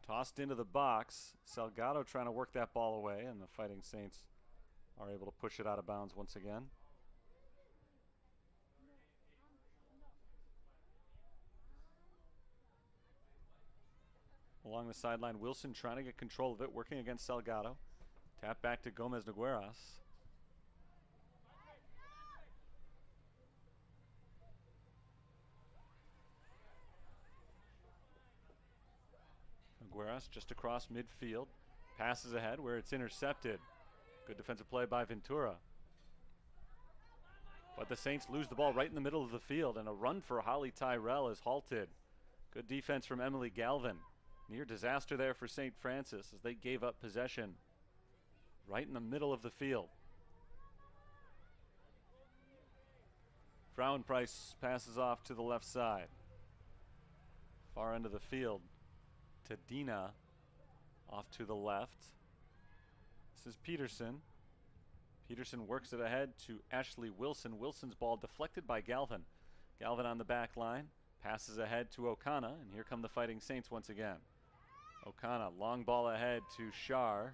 Tossed into the box. Salgado trying to work that ball away, and the Fighting Saints are able to push it out of bounds once again. Along the sideline, Wilson trying to get control of it, working against Salgado. Tap back to Gomez Nogueras. Nogueras just across midfield. Passes ahead where it's intercepted. Good defensive play by Ventura. But the Saints lose the ball right in the middle of the field, and a run for Holly Tyrell is halted. Good defense from Emily Galvin. Near disaster there for St. Francis as they gave up possession right in the middle of the field. Frauenprice passes off to the left side. Far end of the field to Dina, off to the left. This is Peterson. Peterson works it ahead to Ashley Wilson. Wilson's ball deflected by Galvin. Galvin on the back line, passes ahead to Okana, and here come the Fighting Saints once again. Okana, long ball ahead to Shar.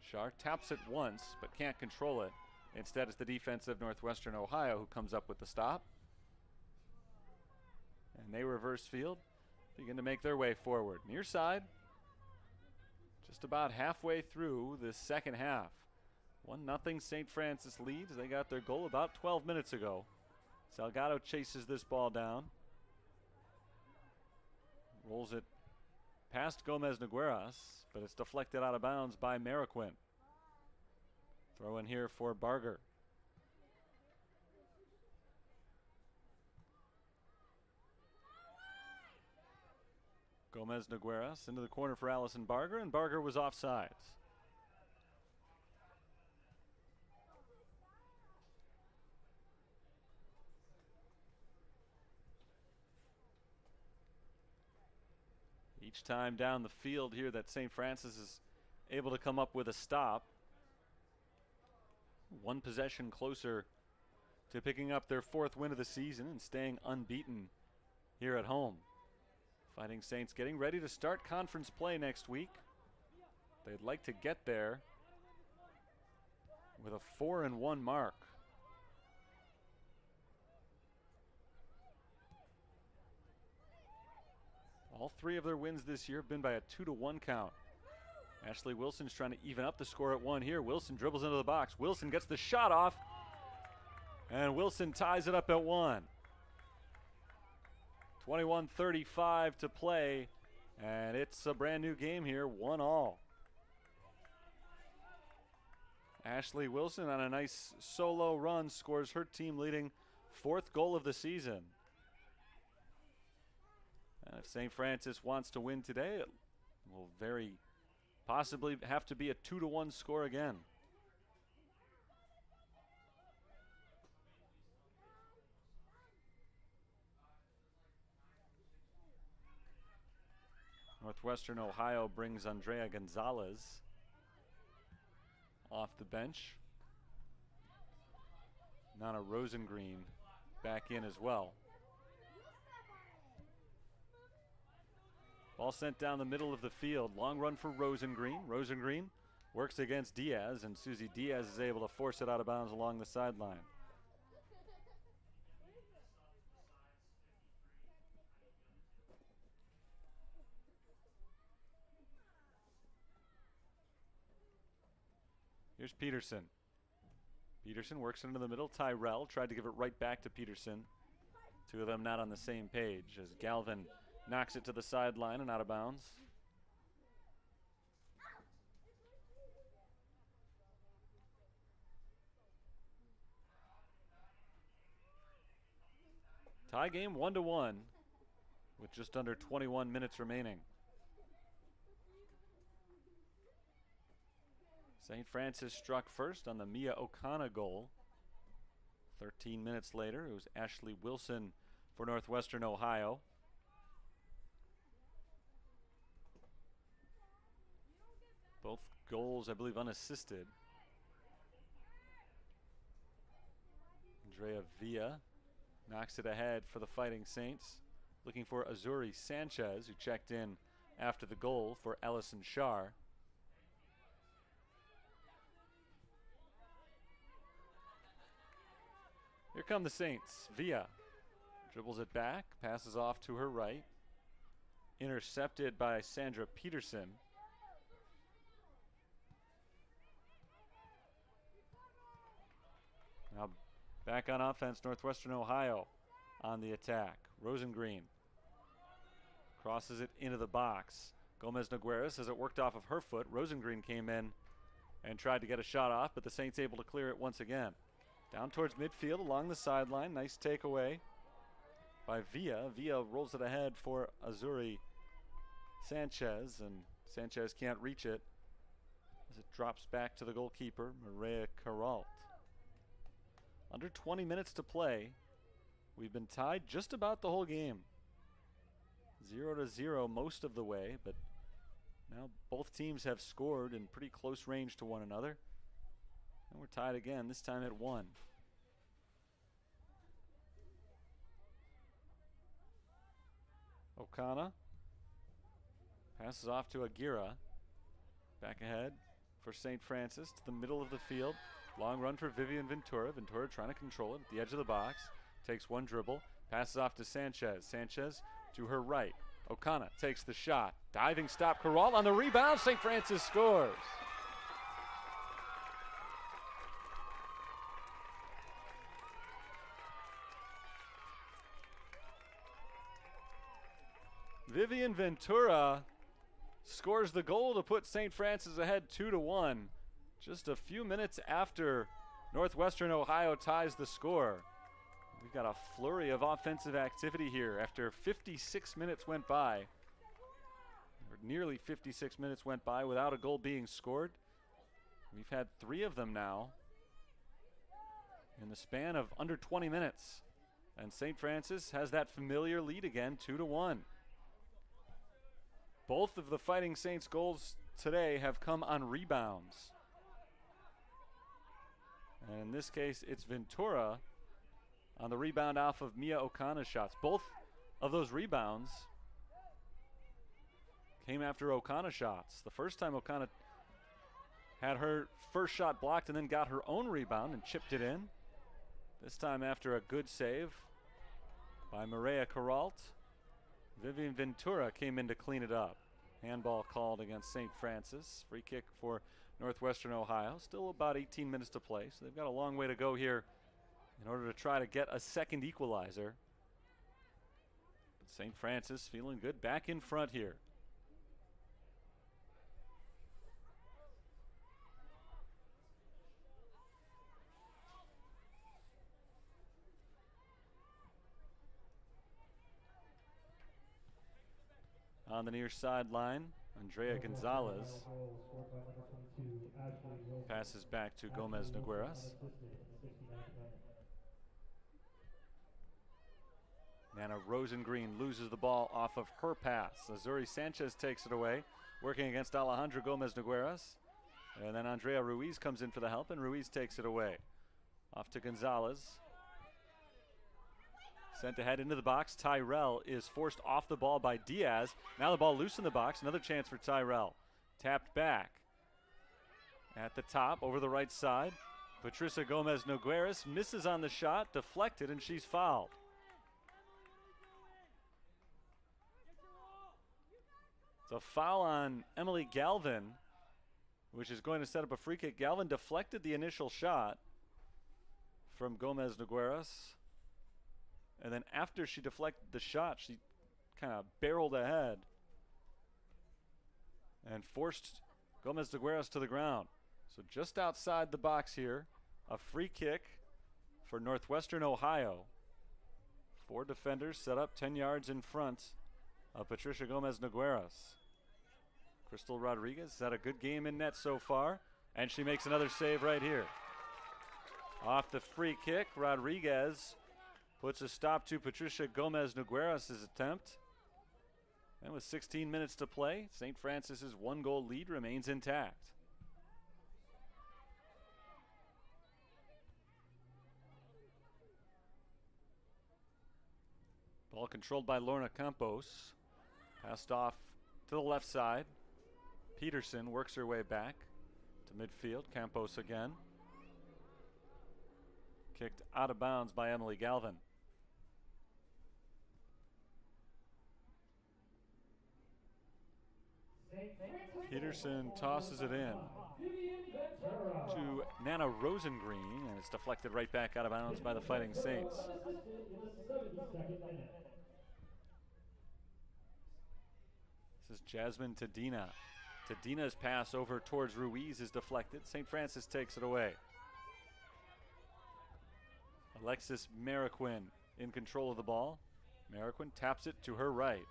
Shar taps it once, but can't control it. Instead, it's the defense of Northwestern Ohio who comes up with the stop. And they reverse field, begin to make their way forward. Near side, just about halfway through the second half. 1-0 St. Francis leads. They got their goal about 12 minutes ago. Salgado chases this ball down. Rolls it past Gomez Nogueras, but it's deflected out of bounds by Mariquin. Throw in here for Barger. Gomez Nogueras into the corner for Allison Barger, and Barger was offsides. Each time down the field here that St. Francis is able to come up with a stop. One possession closer to picking up their 4th win of the season and staying unbeaten here at home. Fighting Saints getting ready to start conference play next week. They'd like to get there with a 4-1 mark. All 3 of their wins this year have been by a 2-1 count. Ashley Wilson's trying to even up the score at 1 here. Wilson dribbles into the box. Wilson gets the shot off. And Wilson ties it up at 1. 21:35 to play. And it's a brand new game here, 1-1. Ashley Wilson on a nice solo run scores her team leading 4th goal of the season. And if St. Francis wants to win today, it will very possibly have to be a 2-1 score again. Northwestern Ohio brings Andrea Gonzalez off the bench. Nana Rosengreen back in as well. Ball sent down the middle of the field. Long run for Rosengreen. Rosengreen works against Diaz, and Susie Diaz is able to force it out of bounds along the sideline. Here's Peterson. Peterson works into the middle. Tyrell tried to give it right back to Peterson. 2 of them not on the same page as Galvin knocks it to the sideline and out of bounds. Tie game 1-1 with just under 21 minutes remaining. St. Francis struck first on the Mia Okana goal. 13 minutes later, it was Ashley Wilson for Northwestern Ohio. Both goals, I believe, unassisted. Andrea Villa knocks it ahead for the Fighting Saints. Looking for Azuri Sanchez, who checked in after the goal for Ellison Shar. Here come the Saints. Villa dribbles it back, passes off to her right. Intercepted by Sandra Peterson. Now back on offense, Northwestern Ohio on the attack. Rosengreen crosses it into the box. Gomez Nogueras has it worked off of her foot. Rosengreen came in and tried to get a shot off, but the Saints able to clear it once again. Down towards midfield along the sideline. Nice takeaway by Villa. Villa rolls it ahead for Azuri Sanchez, and Sanchez can't reach it as it drops back to the goalkeeper, Maria Caralt. Under 20 minutes to play. We've been tied just about the whole game. 0-0 most of the way, but now both teams have scored in pretty close range to one another. And we're tied again, this time at 1. Okana passes off to Aguirre. Back ahead for St. Francis to the middle of the field. Long run for Vivian Ventura. Ventura trying to control it at the edge of the box. Takes one dribble. Passes off to Sanchez. Sanchez to her right. Okana takes the shot. Diving stop. Corral on the rebound. St. Francis scores. Vivian Ventura scores the goal to put St. Francis ahead 2-1. Just a few minutes after Northwestern Ohio ties the score. We've got a flurry of offensive activity here after 56 minutes went by. Or nearly 56 minutes went by without a goal being scored. We've had 3 of them now in the span of under 20 minutes. And St. Francis has that familiar lead again, 2-1. Both of the Fighting Saints goals today have come on rebounds. And in this case, it's Ventura on the rebound off of Mia Okana's shots. Both of those rebounds came after Okana shots. The first time Okana had her first shot blocked and then got her own rebound and chipped it in. This time after a good save by Maria Caralt. Vivian Ventura came in to clean it up. Handball called against St. Francis. Free kick for Northwestern Ohio. Still about 18 minutes to play, so they've got a long way to go here in order to try to get a second equalizer. But St. Francis feeling good, back in front here. On the near sideline, Andrea Gonzalez passes back to Gomez Nogueras. Nana Rosengreen loses the ball off of her pass. Azuri Sanchez takes it away, working against Alejandra Gomez Nogueras. And then Andrea Ruiz comes in for the help, and Ruiz takes it away. Off to Gonzalez. Sent ahead into the box. Tyrell is forced off the ball by Diaz. Now the ball loose in the box. Another chance for Tyrell. Tapped back. At the top, over the right side. Patricia Gomez Nogueras misses on the shot, deflected, and she's fouled. It's a foul on Emily Galvin, which is going to set up a free kick. Galvin deflected the initial shot from Gomez Nogueras. And then after she deflected the shot, she kind of barreled ahead and forced Gomez Nogueras to the ground. So just outside the box here, a free kick for Northwestern Ohio. 4 defenders set up 10 yards in front of Patricia Gomez Nogueras. Crystal Rodriguez has had a good game in net so far, and she makes another save right here. Off the free kick, Rodriguez puts a stop to Patricia Gomez Nogueras' attempt. And with 16 minutes to play, St. Francis's 1-goal lead remains intact. Ball controlled by Lorna Campos. Passed off to the left side. Peterson works her way back to midfield. Campos again. Kicked out of bounds by Emily Galvin. Peterson tosses it in to Nana Rosengreen, and it's deflected right back out of bounds by the Fighting Saints. This is Jasmine Tadina. Tadina's pass over towards Ruiz is deflected. St. Francis takes it away. Alexis Mariquin in control of the ball. Mariquin taps it to her right.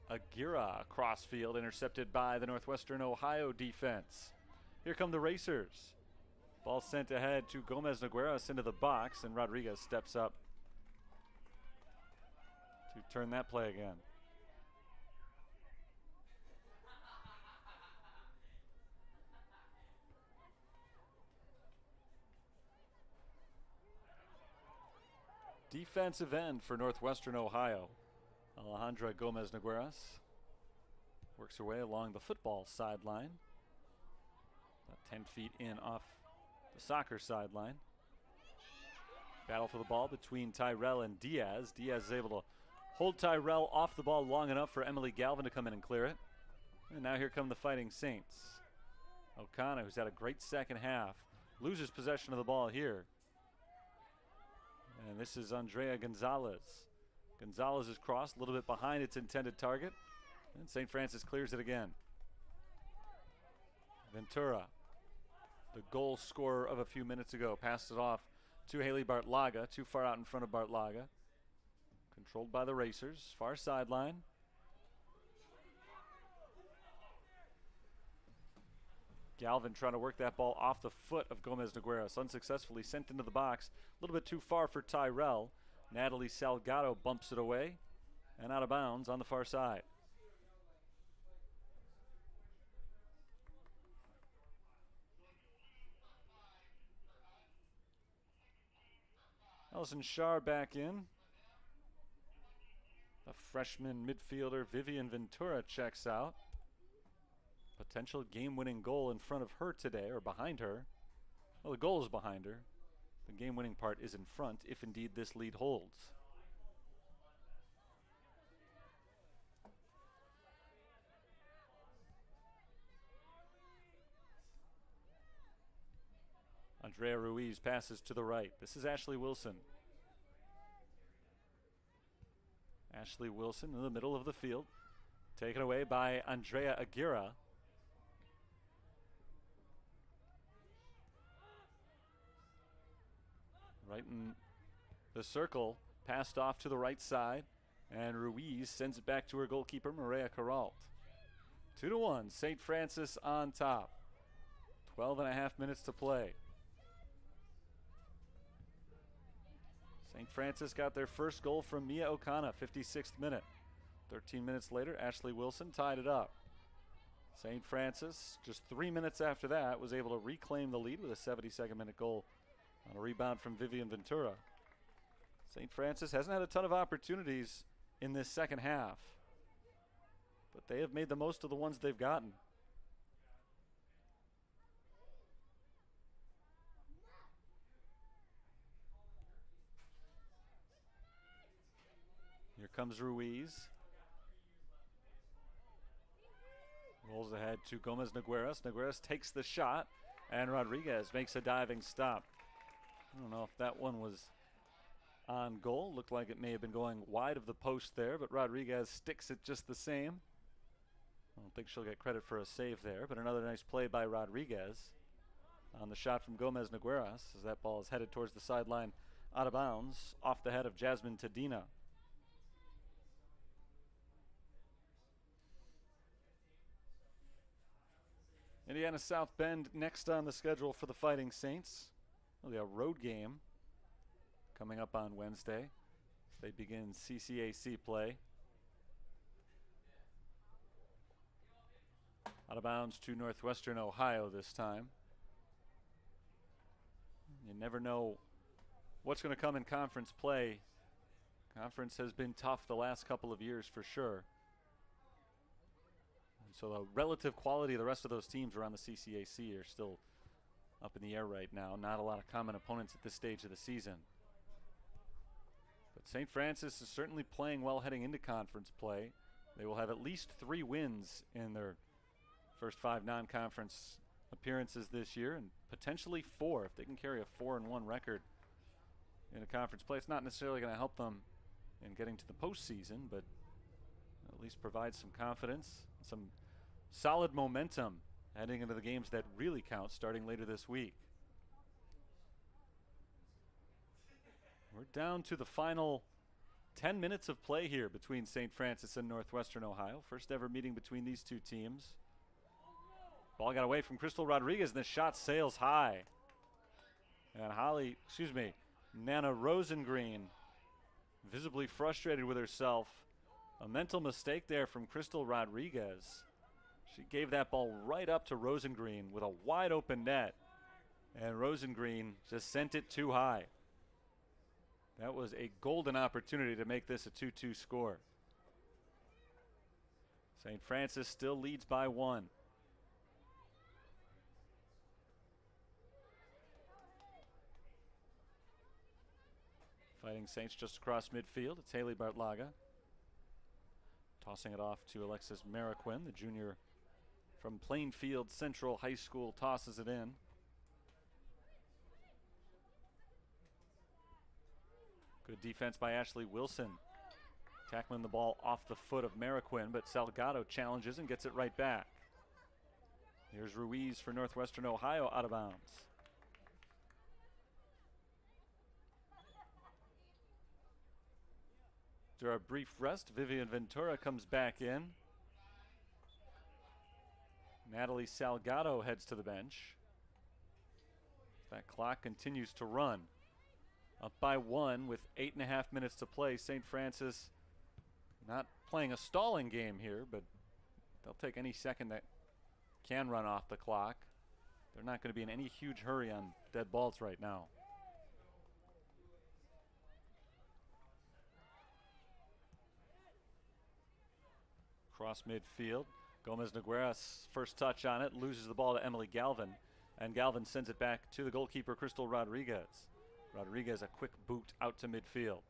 Aguirre crossfield intercepted by the Northwestern Ohio defense. Here come the Racers. Ball sent ahead to Gomez Nogueras into the box, and Rodriguez steps up to turn that play again. Defensive end for Northwestern Ohio. Alejandra Gomez Nogueras works her way along the football sideline. About 10 feet in off the soccer sideline. Battle for the ball between Tyrell and Diaz. Diaz is able to hold Tyrell off the ball long enough for Emily Galvin to come in and clear it. And now here come the Fighting Saints. Okana, who's had a great second half, loses possession of the ball here. And this is Andrea Gonzalez. Gonzalez is crossed a little bit behind its intended target, and St. Francis clears it again. Ventura, the goal scorer of a few minutes ago, passed it off to Haley Bartlaga, too far out in front of Bartlaga. Controlled by the Racers, far sideline. Galvin trying to work that ball off the foot of Gomez Nogueras, unsuccessfully sent into the box, a little bit too far for Tyrell. Natalie Salgado bumps it away. and out of bounds on the far side. Allison Shar back in. The freshman midfielder Vivian Ventura checks out. Potential game-winning goal in front of her today, or behind her. Well, the goal is behind her. The game-winning part is in front, if indeed this lead holds. Andrea Ruiz passes to the right. This is Ashley Wilson. Ashley Wilson in the middle of the field. Taken away by Andrea Aguirre. Right in the circle. Passed off to the right side. And Ruiz sends it back to her goalkeeper, Maria Caralt. 2-1, St. Francis on top. 12.5 minutes to play. St. Francis got their first goal from Mia Okana, 56th minute. 13 minutes later, Ashley Wilson tied it up. St. Francis, just 3 minutes after that, was able to reclaim the lead with a 72nd minute goal on a rebound from Vivian Ventura. St. Francis hasn't had a ton of opportunities in this second half, but they have made the most of the ones they've gotten. Here comes Ruiz. Rolls ahead to Gomez Nogueras. Nogueras takes the shot, and Rodriguez makes a diving stop. I don't know if that one was on goal. Looked like it may have been going wide of the post there, but Rodriguez sticks it just the same. I don't think she'll get credit for a save there, but another nice play by Rodriguez on the shot from Gomez Nogueras as that ball is headed towards the sideline out of bounds off the head of Jasmine Tadina. Indiana South Bend next on the schedule for the Fighting Saints. It'll be a road game coming up on Wednesday. They begin CCAC play. Out of bounds to Northwestern Ohio this time. You never know what's going to come in conference play. Conference has been tough the last couple of years for sure. So the relative quality of the rest of those teams around the CCAC are still up in the air right now. Not a lot of common opponents at this stage of the season. But St. Francis is certainly playing well heading into conference play. They will have at least 3 wins in their first 5 non-conference appearances this year, and potentially 4 if they can carry a 4-1 record in a conference play. It's not necessarily going to help them in getting to the postseason, but at least provide some confidence, some solid momentum heading into the games that really count starting later this week. We're down to the final 10 minutes of play here between St. Francis and Northwestern Ohio. First ever meeting between these two teams. Ball got away from Crystal Rodriguez, and the shot sails high. And Nana Rosengreen, visibly frustrated with herself. A mental mistake there from Crystal Rodriguez. She gave that ball right up to Rosengreen with a wide open net, and Rosengreen just sent it too high. That was a golden opportunity to make this a 2-2 score. St. Francis still leads by 1. Fighting Saints just across midfield. It's Haley Bartlaga. Tossing it off to Alexis Mariquin, the junior from Plainfield Central High School, tosses it in. Good defense by Ashley Wilson. Tackling the ball off the foot of Mariquin, but Salgado challenges and gets it right back. Here's Ruiz for Northwestern Ohio out of bounds. After a brief rest, Vivian Ventura comes back in. Natalie Salgado heads to the bench. That clock continues to run. Up by 1 with 8.5 minutes to play. St. Francis Not playing a stalling game here, but they'll take any second that can run off the clock. They're not going to be in any huge hurry on dead balls right now. Cross midfield. Gomez Noguera's first touch on it, loses the ball to Emily Galvin, and Galvin sends it back to the goalkeeper, Crystal Rodriguez. Rodriguez, a quick boot out to midfield.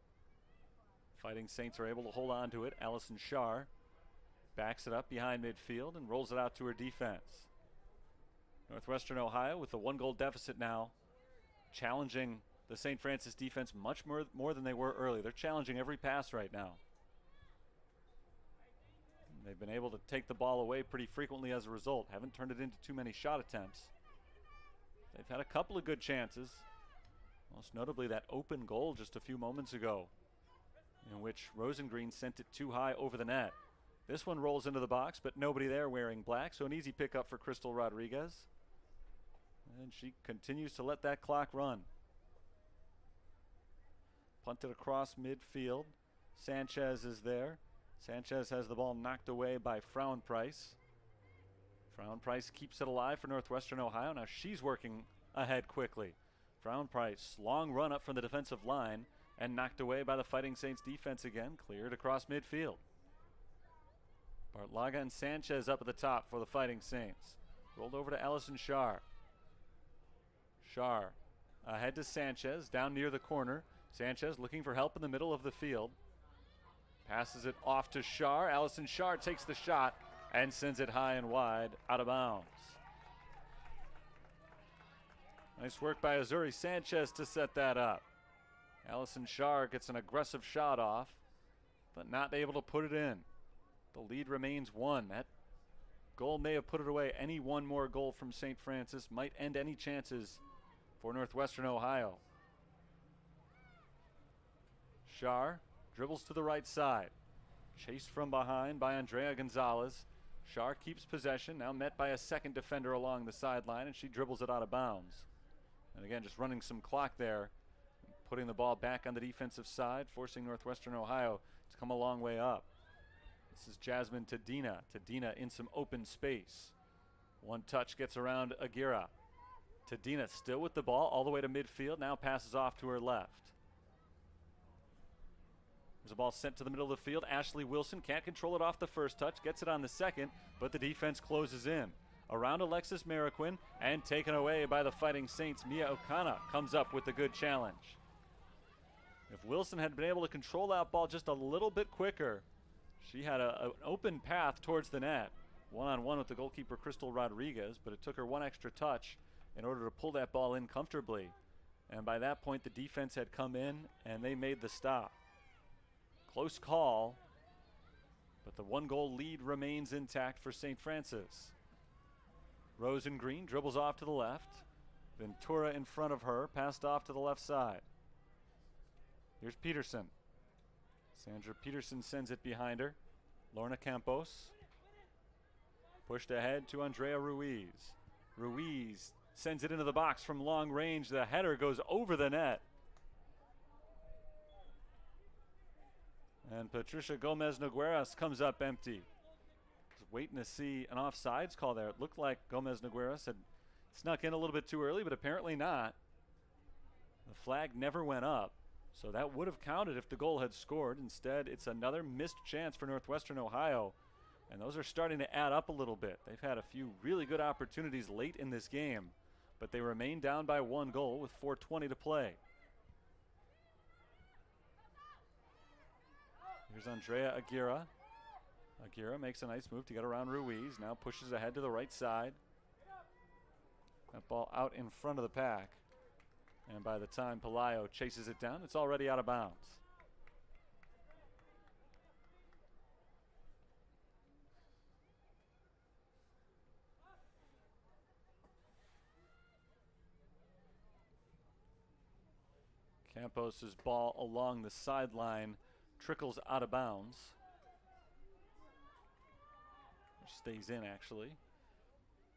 Fighting Saints are able to hold on to it. Allison Shar backs it up behind midfield and rolls it out to her defense. Northwestern Ohio with the 1-goal deficit now, challenging the St. Francis defense much more than they were early. They're challenging every pass right now. They've been able to take the ball away pretty frequently as a result. Haven't turned it into too many shot attempts. They've had a couple of good chances, most notably that open goal just a few moments ago, in which Rosengreen sent it too high over the net. This one rolls into the box, but nobody there wearing black, so an easy pickup for Crystal Rodriguez. And she continues to let that clock run. Punted across midfield. Sanchez is there. Sanchez has the ball knocked away by Frauenprice. Frauenprice keeps it alive for Northwestern Ohio. Now she's working ahead quickly. Frauenprice, long run up from the defensive line and knocked away by the Fighting Saints defense again. Cleared across midfield. Bartlaga and Sanchez up at the top for the Fighting Saints. Rolled over to Allison Shar. Shar ahead to Sanchez, down near the corner. Sanchez looking for help in the middle of the field. Passes it off to Shar. Allison Shar takes the shot and sends it high and wide out of bounds. Nice work by Azuri Sanchez to set that up. Allison Shar gets an aggressive shot off, but not able to put it in. The lead remains 1. That goal may have put it away. Any one more goal from St. Francis might end any chances for Northwestern Ohio. Shar dribbles to the right side. Chased from behind by Andrea Gonzalez. Shar keeps possession, now met by a second defender along the sideline, and she dribbles it out of bounds. And again, just running some clock there, putting the ball back on the defensive side, forcing Northwestern Ohio to come a long way up. This is Jasmine Tadina. Tadina in some open space. One touch gets around Aguirre. Tadina still with the ball all the way to midfield, now passes off to her left. There's a ball sent to the middle of the field. Ashley Wilson can't control it off the first touch, gets it on the second, but the defense closes in. Around Alexis Mariquin and taken away by the Fighting Saints. Mia Okana comes up with a good challenge. If Wilson had been able to control that ball just a little bit quicker, she had an open path towards the net. One-on-one with the goalkeeper, Crystal Rodriguez, but it took her one extra touch in order to pull that ball in comfortably. And by that point, the defense had come in and they made the stop. Close call, but the 1-goal lead remains intact for St. Francis. Rosengreen dribbles off to the left. Ventura in front of her, passed off to the left side. Here's Peterson. Sandra Peterson sends it behind her. Lorna Campos pushed ahead to Andrea Ruiz. Ruiz sends it into the box from long range. The header goes over the net. And Patricia Gomez Nogueras comes up empty. Just waiting to see an offsides call there. It looked like Gomez Nogueras had snuck in a little bit too early, but apparently not. The flag never went up, so that would have counted if the goal had scored. Instead, it's another missed chance for Northwestern Ohio, and those are starting to add up a little bit. They've had a few really good opportunities late in this game, but they remain down by 1 goal with 4:20 to play. Here's Andrea Aguirre. Aguirre makes a nice move to get around Ruiz. Now pushes ahead to the right side. That ball out in front of the pack. And by the time Pelayo chases it down, it's already out of bounds. Campos's ball along the sideline trickles out of bounds. Which stays in, actually.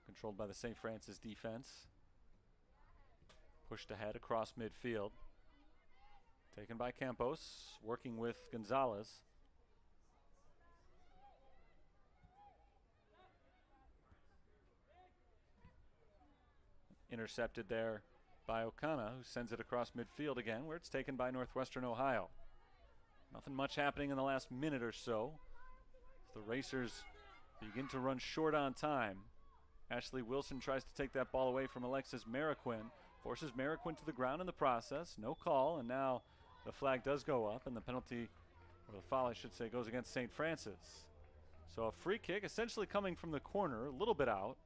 Controlled by the St. Francis defense. Pushed ahead across midfield. Taken by Campos, working with Gonzalez. Intercepted there by Okana, who sends it across midfield again, where it's taken by Northwestern Ohio. Nothing much happening in the last minute or so. The Racers begin to run short on time. Ashley Wilson tries to take that ball away from Alexis Mariquin, forces Mariquin to the ground in the process. No call, and now the flag does go up, and the penalty, or the foul I should say, goes against St. Francis. So a free kick essentially coming from the corner, a little bit out.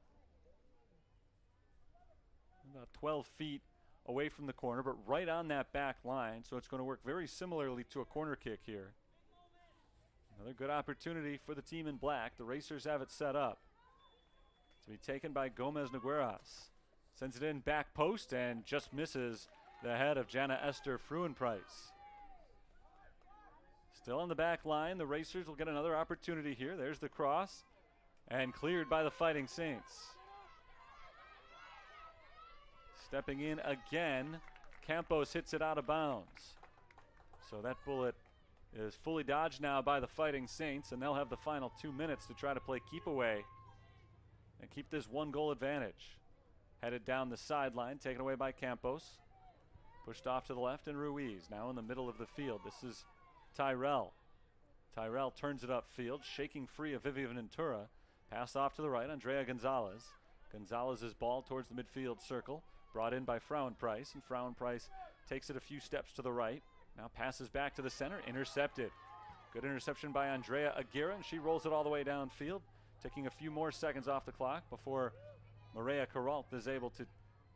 About 12 feet away from the corner, but right on that back line, so it's going to work very similarly to a corner kick here. Another good opportunity for the team in black. The Racers have it set up to be taken by Gomez Nogueras. Sends it in back post and just misses the head of Jana Esther Fruenprice. Still on the back line, the Racers will get another opportunity here. There's the cross, and cleared by the Fighting Saints. Stepping in again, Campos hits it out of bounds. So that bullet is fully dodged now by the Fighting Saints, and they'll have the final 2 minutes to try to play keep away and keep this 1-goal advantage. Headed down the sideline, taken away by Campos. Pushed off to the left, and Ruiz now in the middle of the field. This is Tyrell. Tyrell turns it upfield, shaking free of Vivian Ventura. Pass off to the right, Andrea Gonzalez. Gonzalez's ball towards the midfield circle. Brought in by Frauenprice, and Frauenprice takes it a few steps to the right. Now passes back to the center, intercepted. Good interception by Andrea Aguirre, and she rolls it all the way downfield, taking a few more seconds off the clock before Maria Caralt is able to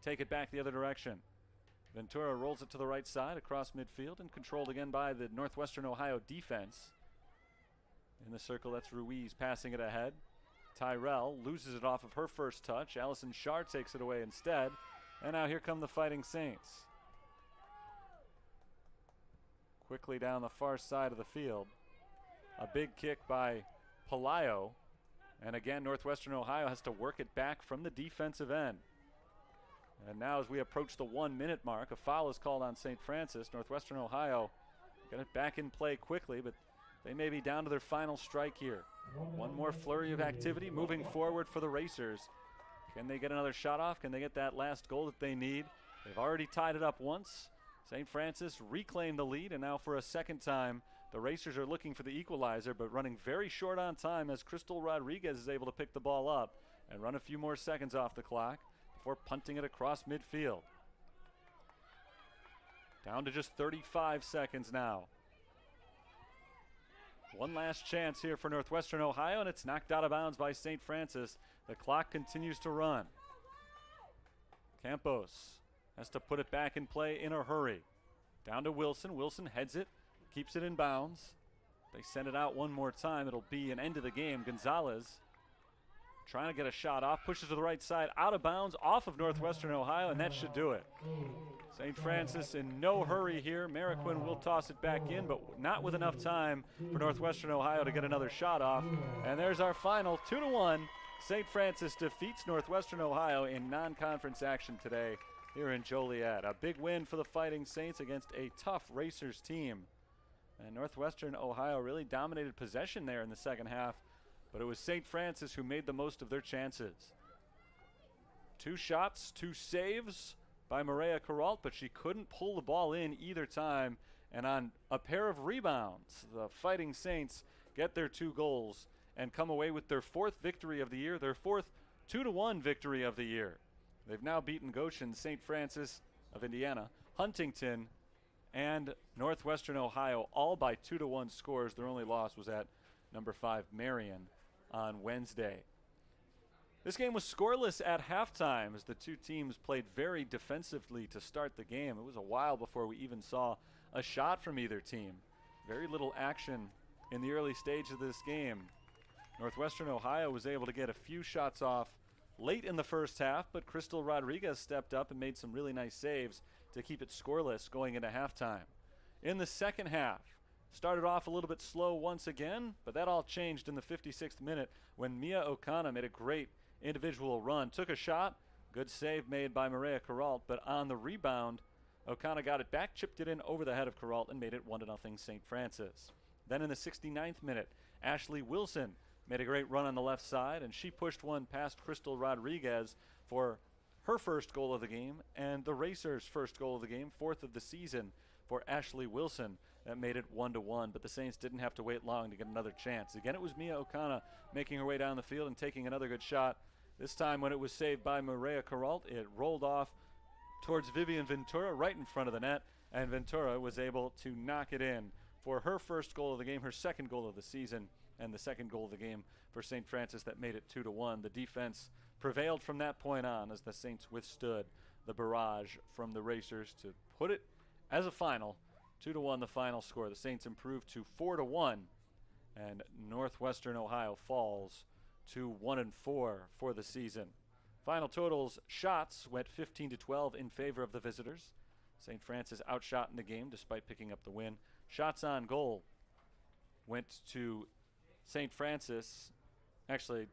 take it back the other direction. Ventura rolls it to the right side across midfield and controlled again by the Northwestern Ohio defense. In the circle, that's Ruiz passing it ahead. Tyrell loses it off of her first touch. Allison Shar takes it away instead. And now here come the Fighting Saints. Quickly down the far side of the field. A big kick by Palaio. And again, Northwestern Ohio has to work it back from the defensive end. And now as we approach the 1-minute mark, a foul is called on St. Francis. Northwestern Ohio got it back in play quickly, but they may be down to their final strike here. One more flurry of activity moving forward for the Racers. Can they get another shot off? Can they get that last goal that they need? They've already tied it up once. St. Francis reclaimed the lead, and now for a second time, the Racers are looking for the equalizer, but running very short on time as Crystal Rodriguez is able to pick the ball up and run a few more seconds off the clock before punting it across midfield. Down to just 35 seconds now. One last chance here for Northwestern Ohio, and it's knocked out of bounds by St. Francis. The clock continues to run. Campos has to put it back in play in a hurry. Down to Wilson. Wilson heads it, keeps it in bounds. They send it out one more time. It'll be an end of the game. Gonzalez trying to get a shot off, pushes to the right side, out of bounds, off of Northwestern Ohio, and that should do it. St. Francis in no hurry here. Mariquin will toss it back in, but not with enough time for Northwestern Ohio to get another shot off. And there's our final 2-1. St. Francis defeats Northwestern Ohio in non-conference action today here in Joliet. A big win for the Fighting Saints against a tough Racers team. And Northwestern Ohio really dominated possession there in the second half, but it was St. Francis who made the most of their chances. 2 shots, 2 saves by Maria Caralt, but she couldn't pull the ball in either time. And on a pair of rebounds, the Fighting Saints get their 2 goals and come away with their 4th victory of the year, their 4th 2-1 victory of the year. They've now beaten Goshen, St. Francis of Indiana, Huntington, and Northwestern Ohio, all by 2-1 scores. Their only loss was at number 5 Marion on Wednesday. This game was scoreless at halftime as the two teams played very defensively to start the game. It was a while before we even saw a shot from either team. Very little action in the early stage of this game. Northwestern Ohio was able to get a few shots off late in the first half, but Crystal Rodriguez stepped up and made some really nice saves to keep it scoreless going into halftime. In the second half, started off a little bit slow once again, but that all changed in the 56th minute when Mia Okana made a great individual run. Took a shot, good save made by Maria Caralt, but on the rebound, Okana got it back, chipped it in over the head of Caralt, and made it 1-0 St. Francis. Then in the 69th minute, Ashley Wilson made a great run on the left side, and she pushed one past Crystal Rodriguez for her first goal of the game, and the Racers' first goal of the game, 4th of the season for Ashley Wilson. That made it 1-1, but the Saints didn't have to wait long to get another chance. Again, it was Mia Okana making her way down the field and taking another good shot. This time when it was saved by Maria Caralt, it rolled off towards Vivian Ventura right in front of the net, and Ventura was able to knock it in for her first goal of the game, her second goal of the season, and the second goal of the game for St. Francis that made it 2-1. The defense prevailed from that point on as the Saints withstood the barrage from the Racers to put it as a final 2-1 the final score. The Saints improved to 4-1, and Northwestern Ohio falls to 1-4 for the season. Final totals: shots went 15-12 in favor of the visitors. St. Francis outshot in the game despite picking up the win. Shots on goal went to St. Francis. Actually,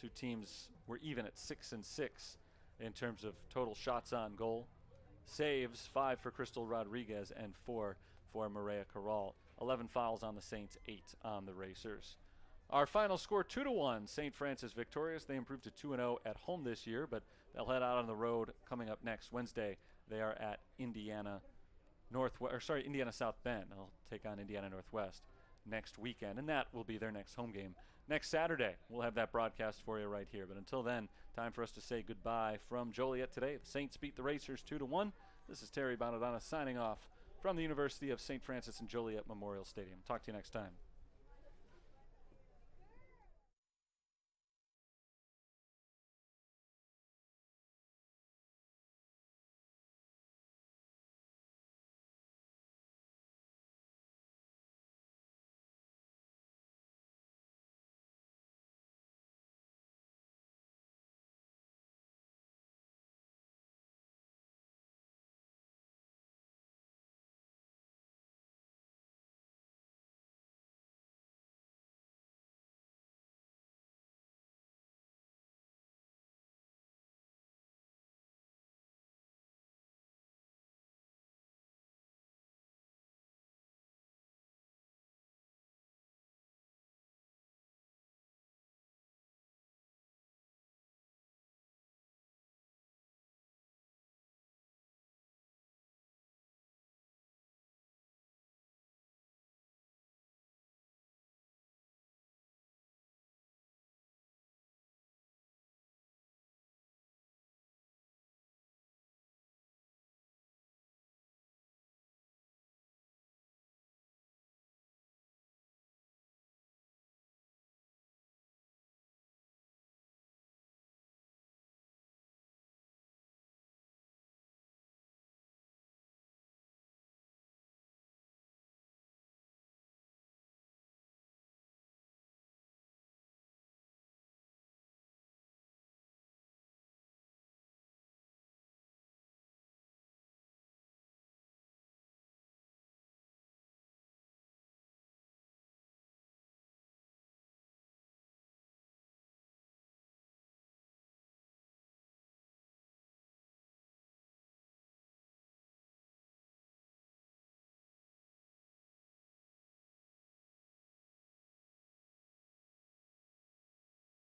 two teams were even at 6-6 in terms of total shots on goal. Saves, 5 for Crystal Rodriguez and 4 for Maria Corral. 11 fouls on the Saints, 8 on the Racers. Our final score, 2-1, St. Francis victorious. They improved to 2-0 at home this year, but they'll head out on the road coming up next Wednesday. They are at Indiana South Bend. They'll take on Indiana Northwest next weekend, and that will be their next home game. Next Saturday, we'll have that broadcast for you right here. But until then, time for us to say goodbye from Joliet today. The Saints beat the Racers 2-1. This is Terry Bonadonna signing off from the University of St. Francis and Joliet Memorial Stadium. Talk to you next time.